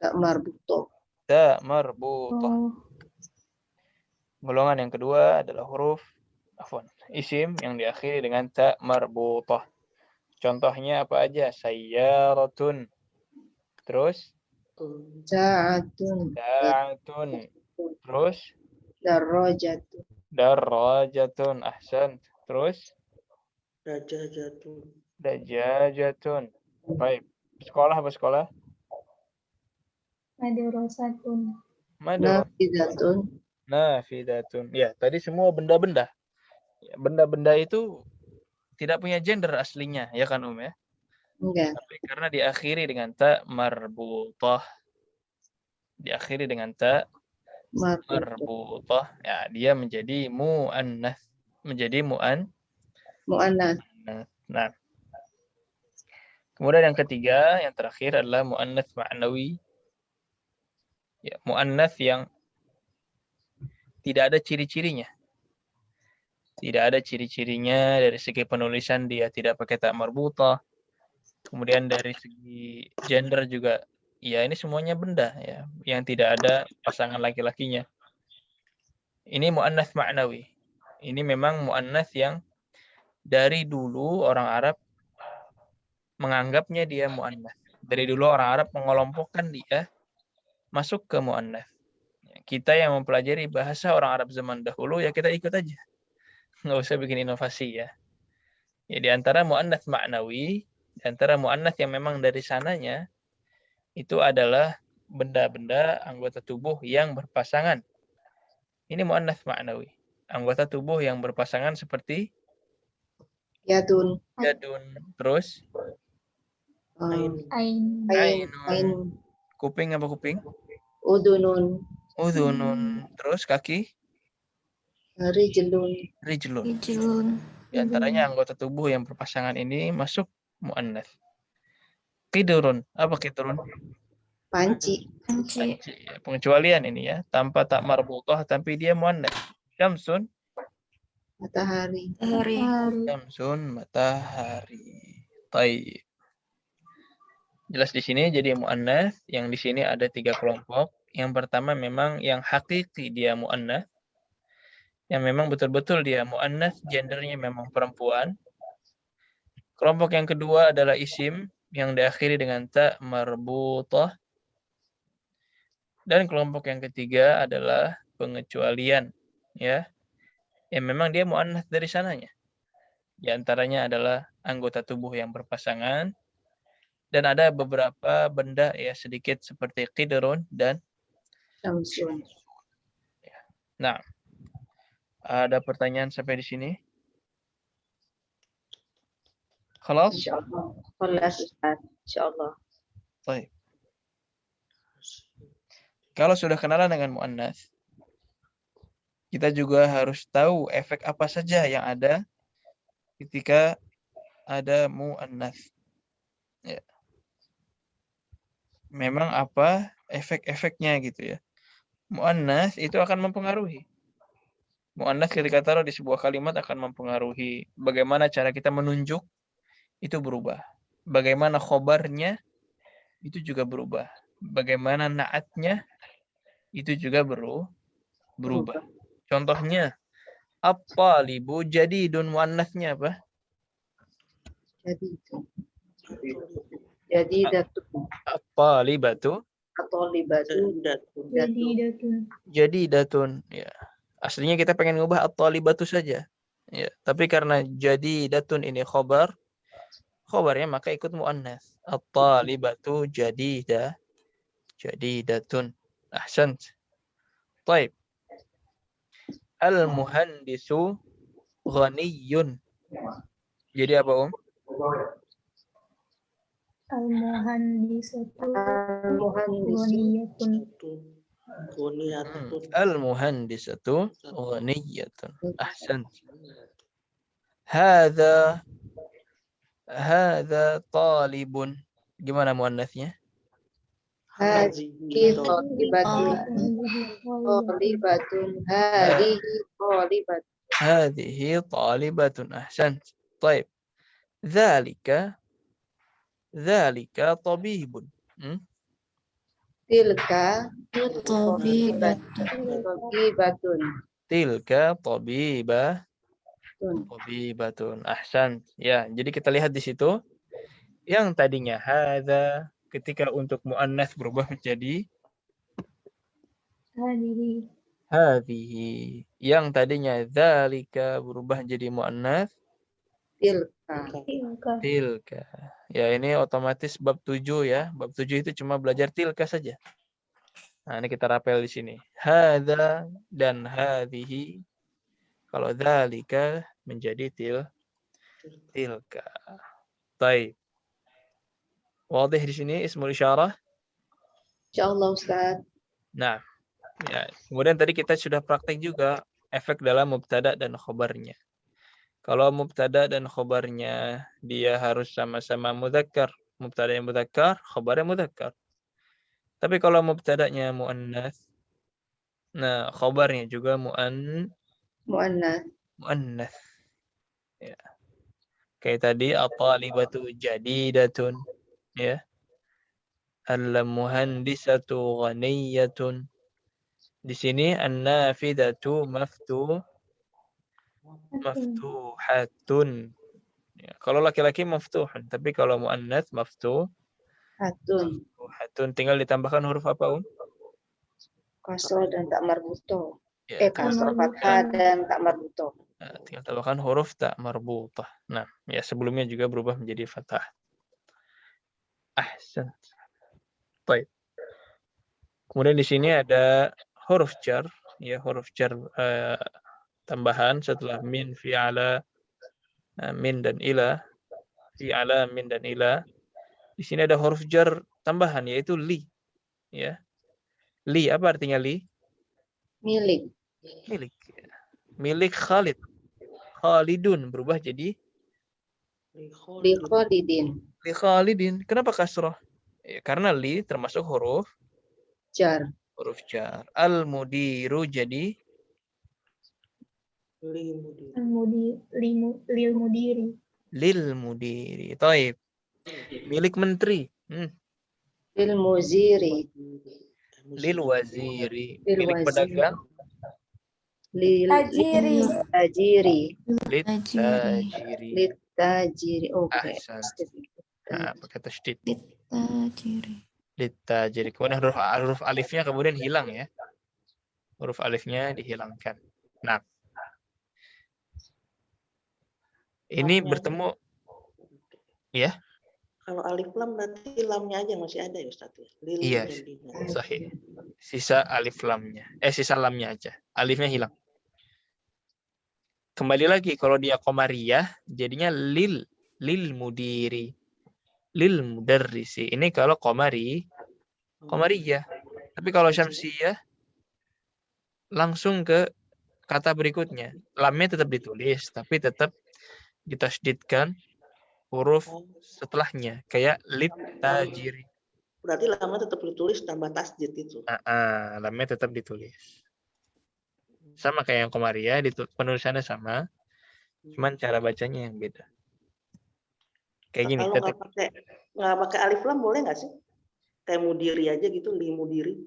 Tak marbutoh. Ta marbutah. Oh, Golongan yang kedua adalah huruf isim yang diakhiri dengan ta marbutah. Contohnya apa aja? Sayyaratun. Terus Sa'atun. sa'atun. Terus Darrojatun. darajatun. Ahsan. Terus Dajajatun. dajajatun. Baik. Sekolah apa sekolah? madrasatun. Madrasah. Nafidatun. Nafidatun. Ya, tadi semua benda-benda. Ya, benda-benda itu tidak punya gender aslinya, ya kan ya? Enggak. Tapi karena diakhiri dengan ta marbutah. Diakhiri dengan ta Marbutoh. marbutah, ya dia menjadi muannats. Menjadi Mu'annas. Nah. Kemudian yang ketiga, yang terakhir adalah muannats ma'nawi. Ya, muannats yang tidak ada ciri-cirinya. Tidak ada ciri-cirinya dari segi penulisan dia tidak pakai ta marbutah. Kemudian dari segi gender juga, ya ini semuanya benda ya, yang tidak ada pasangan laki-lakinya. Ini muannats ma'nawi. Ini memang muannats yang dari dulu orang Arab menganggapnya dia muannats. Dari dulu orang Arab mengelompokkan dia masuk ke muannats. Kita yang mempelajari bahasa orang Arab zaman dahulu ya kita ikut aja. Nggak usah bikin inovasi ya. Ya di antara muannats ma'nawi, di antara muannats yang memang dari sananya itu adalah benda-benda anggota tubuh yang berpasangan. Ini muannats ma'nawi. Anggota tubuh yang berpasangan seperti Yadun. yadun. Terus Ain. Ain. Ain. Kuping apa kuping? Udunun. Udhunun. Terus kaki? Rijlun. Rijlun. Rijlun. Di antaranya anggota tubuh yang berpasangan ini masuk muannats. Qidrun. Apa qidrun? Panci. Panci. Ya, pengecualian ini ya, tanpa tak marbutah tapi dia muannats. Syamsun. Matahari. Hari. Syamsun matahari. Taib. Jelas di sini jadi muannats. Yang di sini ada 3 kelompok. Yang pertama memang yang hakiki dia muannats. Yang memang betul-betul dia muannats, gendernya memang perempuan. Kelompok yang kedua adalah isim yang diakhiri dengan ta marbutah. Dan kelompok yang ketiga adalah pengecualian, ya. Yang memang dia muannats dari sananya. Di antaranya adalah anggota tubuh yang berpasangan dan ada beberapa benda ya sedikit seperti qidrun dan Syamsun. nah. Ada pertanyaan sampai di sini? Khalas? Insyaallah. Khalas Ustaz. Insyaallah. Baik. Kalau sudah kenalan dengan muannats, kita juga harus tahu efek apa saja yang ada ketika ada muannats. Ya. Memang apa efek-efeknya gitu ya. Muannats itu akan mempengaruhi. Muannats ketika taruh di sebuah kalimat akan mempengaruhi bagaimana cara kita menunjuk itu berubah. Bagaimana khobarnya itu juga berubah. Bagaimana naatnya itu juga berubah. Contohnya at-talibu jadidun, muannatsnya apa? Jadi datu. At-talibatu Atau libatu. jadidatun. Ya. Aslinya kita pengen ngubah at-talibatu saja. Ya, tapi karena jadidatun ini khobarnya maka ikut muannats. At-talibatu jadidatun. Ahsant. Baik. Al-muhandisu ghaniyun. Jadi apa, Al-muhandisatu Muhandisun. ghaniyatun. Al-muhandisatu ghaniyatun. Ahsant. Hadza talibun. Gimana muannatsnya? Hadihi talibatun. Hadhihi talibatun. Ahsant. Baik. Dzalika tabibun. Tilka Tabibatun. Tilka tabibatun. Ahsan. Ya, jadi kita lihat di situ yang tadinya hadza ketika untuk muannats berubah menjadi hadhihi. Yang tadinya dzalika berubah menjadi muannats tilka. Ya, ini otomatis bab 7 ya. Bab 7 itu cuma belajar tilka saja. Nah, ini kita rapel di sini. Hadza dan hadhihi. Kalau dzalika menjadi tilka. Baik. Wadih di sini ismul isyarah? Insyaallah Ustaz. Nah, ya. Kemudian tadi kita sudah praktek juga efek dalam mubtada dan khobarnya. Kalau mubtada dan khobarnya dia harus sama-sama mudzakkar. Mubtada yang mudzakkar, khobarnya mudzakkar. Tapi kalau mubtadanya muannats, nah khobarnya juga muannats. Ya. Kayak tadi at-talibatu jadidatun, ya. Al-muhandisatu ghaniyatun. Di sini an-nafidatu maftuhatun. Ya, kalau laki-laki maftuhun, tapi kalau muannats Hatun. maftuhatun. Tinggal ditambahkan huruf apa, Kasroh dan tak marbutoh. Ya, Kasroh fathah dan tak marbutoh. nah, tinggal tambahkan huruf tak marbutah. Nah, ya sebelumnya juga berubah menjadi fathah. Ahsan. Baik. Kemudian di sini ada huruf jar, ya huruf jar tambahan setelah min, fi'ala, min dan ila, fi'ala, min dan ila. Di sini ada huruf jar tambahan yaitu li. Ya. Li apa artinya li? Milik. Milik. Milik Khalid. Khalidun berubah jadi Li Khalidin. li Khalidin. Kenapa kasrah? Ya, karena li termasuk huruf Jar. jar. Al-mudiru jadi Lil mudiri. lil mudiri. Taib. Milik menteri. Lil Muziri. Lil waziri. Lil Milik waziri. pedagang. Lil Tajiri. tajiri. Lit Tajiri. tajiri. Lil tajiri. Oke. Ahsan. Nah, pakai tasydid. Tajiri. Lit tajiri. Kemudian huruf alifnya kemudian hilang ya. Huruf alifnya dihilangkan. Nah. Ini bertemu ya. Kalau alif lam berarti lamnya aja masih ada ya Ustaz? Lil Iya, dan lina. sahih. Sisa alif lamnya. Sisa lamnya aja. Alifnya hilang. Kembali lagi kalau dia qamariyah jadinya lil mudiri. Lil mudarrisi. Ini kalau qamariyah. Tapi kalau syamsiyah langsung ke kata berikutnya. Lamnya tetap ditulis tapi tetap ditasydidkan huruf setelahnya kayak lit tajiri. Berarti lamnya tetap ditulis tambah tasjid itu. Lamnya tetap ditulis. Sama kayak yang qamariyah, penulisannya sama, cuman cara bacanya yang beda. Kayak gini. Kalau nggak pakai alif lam boleh nggak sih? Kayak mudiri aja gitu, li mudiri.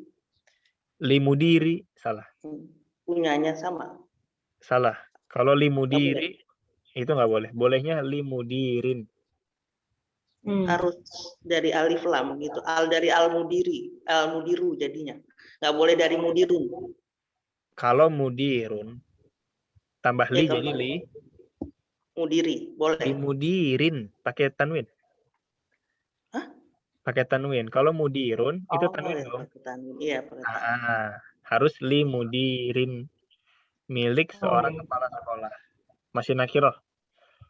Li mudiri salah. Punyanya sama. Salah. Kalau li mudiri itu nggak boleh. Bolehnya li mudirin. Harus dari alif lam gitu. Dari al mudiru jadinya. Nggak boleh dari mudirun. Kalau mudirun tambah li jadi li mudiri boleh. li mudirin pakai tanwin. Hah? Pakai tanwin. Kalau mudirun itu tanwin dong. Iya, pakai tanwin. Harus li mudirin milik seorang kepala sekolah. Masih nakirah.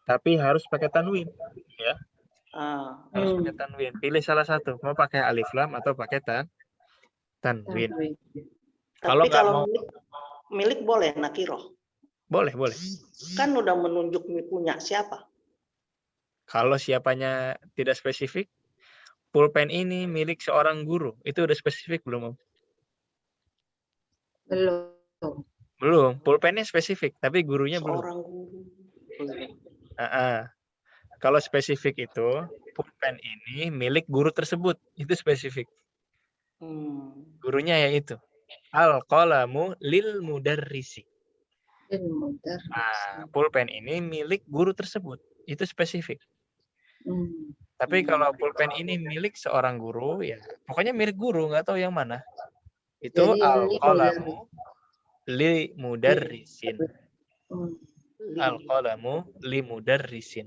Tapi harus pakai tanwin, ya. Harus pakai tanwin. Pilih salah satu. Mau pakai alif lam atau pakai tanwin. Tapi kalau milik boleh nakiroh. Boleh. Kan udah menunjuk punya siapa. Kalau siapanya tidak spesifik, pulpen ini milik seorang guru. Itu udah spesifik belum, Om? Belum. Pulpennya spesifik, tapi gurunya belum. Seorang guru. Kalau spesifik itu, pulpen ini milik guru tersebut. Itu spesifik. Gurunya yaitu al-qalamu lil mudarrisi. Pulpen ini milik guru tersebut. Itu spesifik. Tapi kalau pulpen ini milik seorang guru, ya pokoknya milik guru, nggak tahu yang mana. Itu al-qalamu li mudarrisin. Al-qalamu li mudarrisin.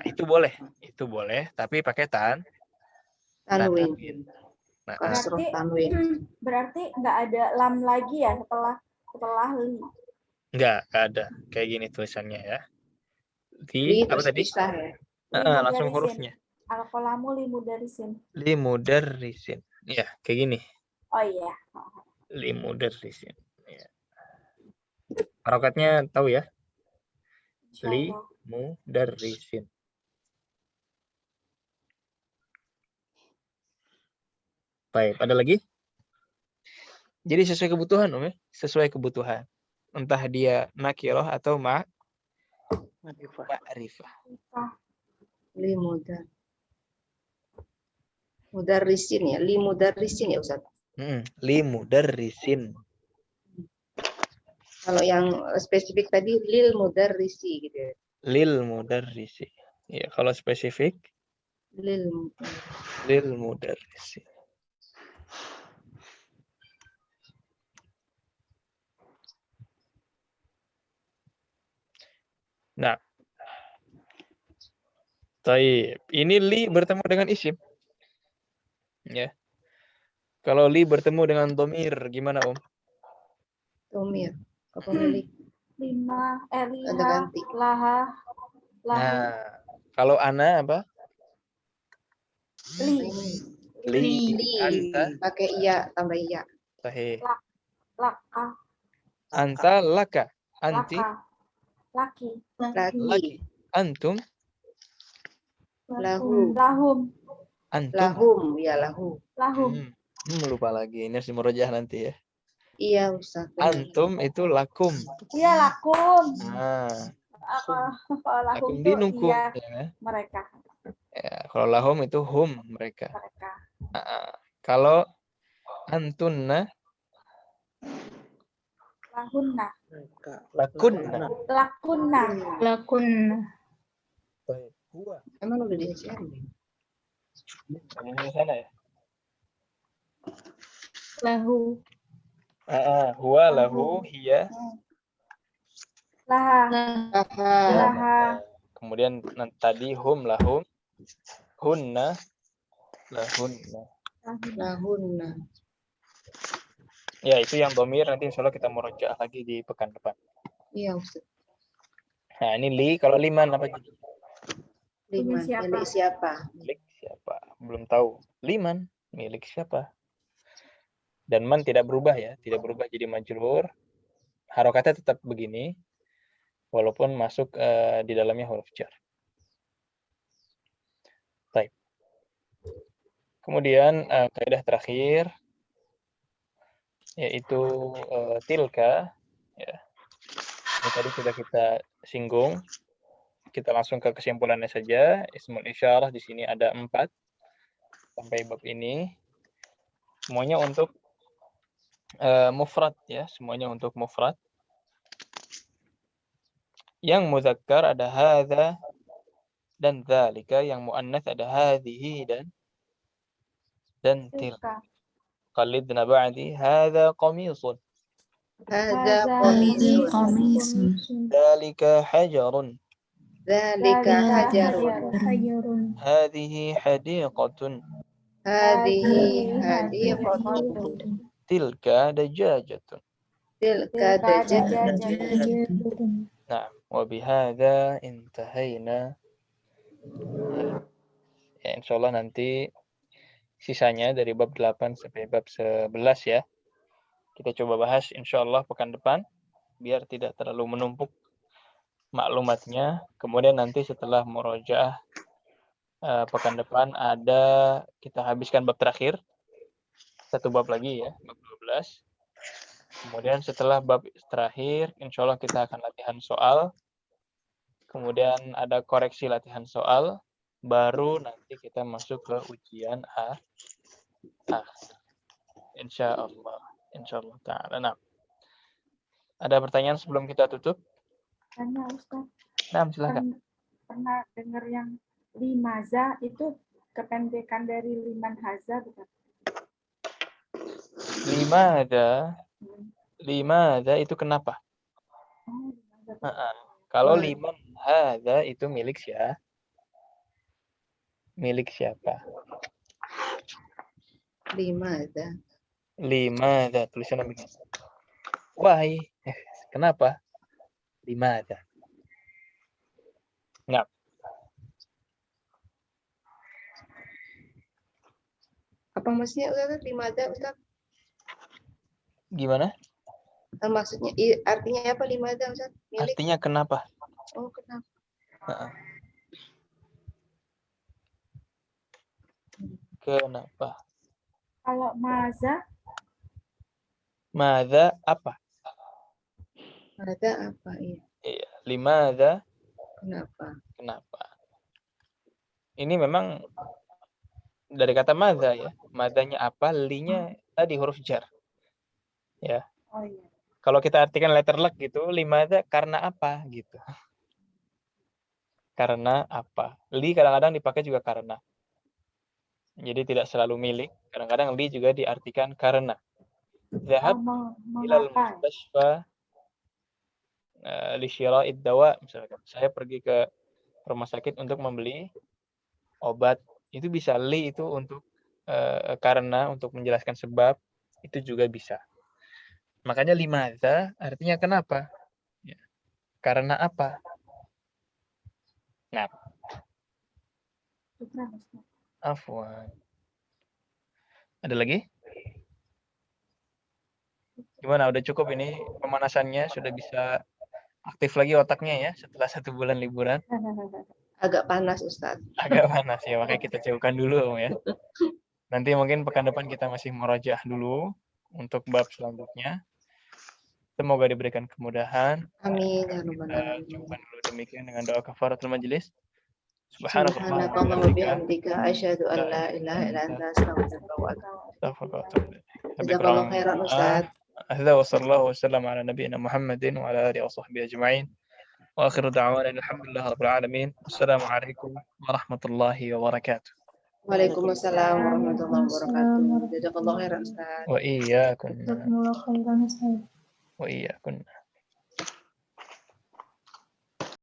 Itu boleh, tapi pakai tanwin. Berarti nggak ada lam lagi ya setelah li. Nggak ada. Kayak gini tulisannya ya. Apa tadi? Langsung hurufnya. Al-qalamu li mudarrisin. Li mudarrisin. Iya, kayak gini. Oh iya. Li mudarrisin. Ya. Harokatnya tahu ya? Li mudarrisin. Baik, ada lagi? Jadi sesuai kebutuhan, Om ya? Sesuai kebutuhan. Entah dia nakirah atau ma'rifah. Li mudarrisin ya, li mudarrisin ya Ustaz. Li mudarrisin. Kalau yang spesifik tadi lil mudarrisi gitu ya. Lil mudarrisi. Ya, kalau spesifik lil mudarrisi. Nah, taib. Ini li bertemu dengan isim. Ya. Kalau li bertemu dengan domir, gimana Om? Domir. Apa milik? Liha, Ada ganti. laha. Nah, kalau ana apa? Li. Li. Li. Anta. Pakai iya, tambah iya. Sahih. Laka. Anta laka. Anti Laka. Laki. laki. Antum Lahu. Lahum. antum. Lahum, ya lahu. Lahum. Lupa lagi. Ini harus dimurojah nanti ya. Iya Ustaz. benar. Antum itu lakum. Iya lakum. Nah, Kalau lahum lakum tuh dinukum. iya Ya. mereka. Ya, kalau lahum itu hum mereka. Mereka. Kalau antunna Lahunna. lakunna. Lakunna. Lakun. Baik. Huwa. Emang udah di-share? Kamu di sana ya? Lahu. Huwa lahu hiya. Laha. Aha. Laha. Kemudian tadi hum lahum. Hunna lahunna. Lahunna. Ya, itu yang domir. Nanti insya Allah kita murojaah lagi di pekan depan. Iya Ustaz. Nah, ini li. Kalau liman apa jadi? Liman. siapa? Milik siapa? Milik siapa? Belum tahu. Liman. Milik siapa? Dan man tidak berubah ya. Tidak berubah jadi majrur. Harokatnya tetap begini. Walaupun masuk di dalamnya huruf jar. Baik. Kemudian kaidah terakhir. Yaitu tilka. Ya. Ini tadi sudah kita singgung. Kita langsung ke kesimpulannya saja. Ismul isyarah di sini ada 4 sampai bab ini. Semuanya untuk mufrad ya, semuanya untuk mufrad. Yang muzakkar ada hadza dan dzalika, yang muannats ada hadhihi dan tilka. Qalidna ba'di hadza qamisun. Hadza Hadhi qamisun. qamisun. Dzalika hajarun. Dzalika hajarun. Hajarun. Hadhihi hadiqatun. Hadhihi hadiqatun. Tilka dajajatun. Tilka dajajatun. Hajarun. Nah, wa bihadza intahayna. Ya, insyaallah nanti sisanya dari bab 8 sampai bab 11 ya. Kita coba bahas insyaallah pekan depan biar tidak terlalu menumpuk maklumatnya. Kemudian nanti setelah murojaah pekan depan ada kita habiskan bab terakhir. 1 bab lagi ya, bab 12. Kemudian setelah bab terakhir insyaallah kita akan latihan soal. Kemudian ada koreksi latihan soal. Baru nanti kita masuk ke ujian akhir. Insyaallah. Insyaallah ta'ala. Nah. Ada pertanyaan sebelum kita tutup? Tanya Ustaz. Nah, silakan. Pernah dengar yang limaza itu kependekan dari liman haza bukan? Limada itu kenapa? Kalau liman hadza itu milik siapa? Milik siapa? Limada tulisannya begini. Why? Kenapa? Limada. Nah. Apa maksudnya Ustaz? Limada Ustaz? Gimana? Maksudnya artinya apa limada Ustaz? Milik. Artinya kenapa? Oh, kenapa? Kenapa? Kalau maza? Mada apa? Ada apa? Iya. Limada. Kenapa? Ini memang dari kata mada ya. Madanya apa? Linya tadi huruf jar. Ya. Oh iya. Kalau kita artikan letter luck gitu, limada karena apa gitu. Karena apa? Li kadang-kadang dipakai juga karena. Jadi tidak selalu milik. Kadang-kadang li juga diartikan karena. Zahab ilal mustashfa li syira'id dawa misalkan. Saya pergi ke rumah sakit untuk membeli obat. Itu bisa li itu untuk karena, untuk menjelaskan sebab, itu juga bisa. Makanya limadza artinya kenapa? Ya. Karena apa? Nah. Afwan. Ada lagi? Gimana? Udah cukup ini pemanasannya? Sudah bisa aktif lagi otaknya ya setelah 1 bulan liburan? Agak panas Ustadz. Agak panas ya, makanya kita jauhkan dulu ya. Nanti mungkin pekan depan kita masih murajaah dulu untuk bab selanjutnya. Semoga diberikan kemudahan. Amin ya rabbal Kita alamin. cukupkan dulu demikian dengan doa kafaratul majelis. Subhanakallahumma wa bihamdika asyhadu an la ilaha illa anta astaghfiruka wa atubu ilaik. Jazakallahu khairan Ustadz. هذا وصلى الله وسلم على نبينا محمد وعلى آله وصحبه أجمعين وآخر دعوانا الحمد لله رب العالمين والسلام عليكم ورحمة الله وبركاته. Waalaikumsalam warahmatullahi wabarakatuh. Jazakallahu khairan Ustadz. وإياكم Jazakumullah khairan Ustaz. وإياكم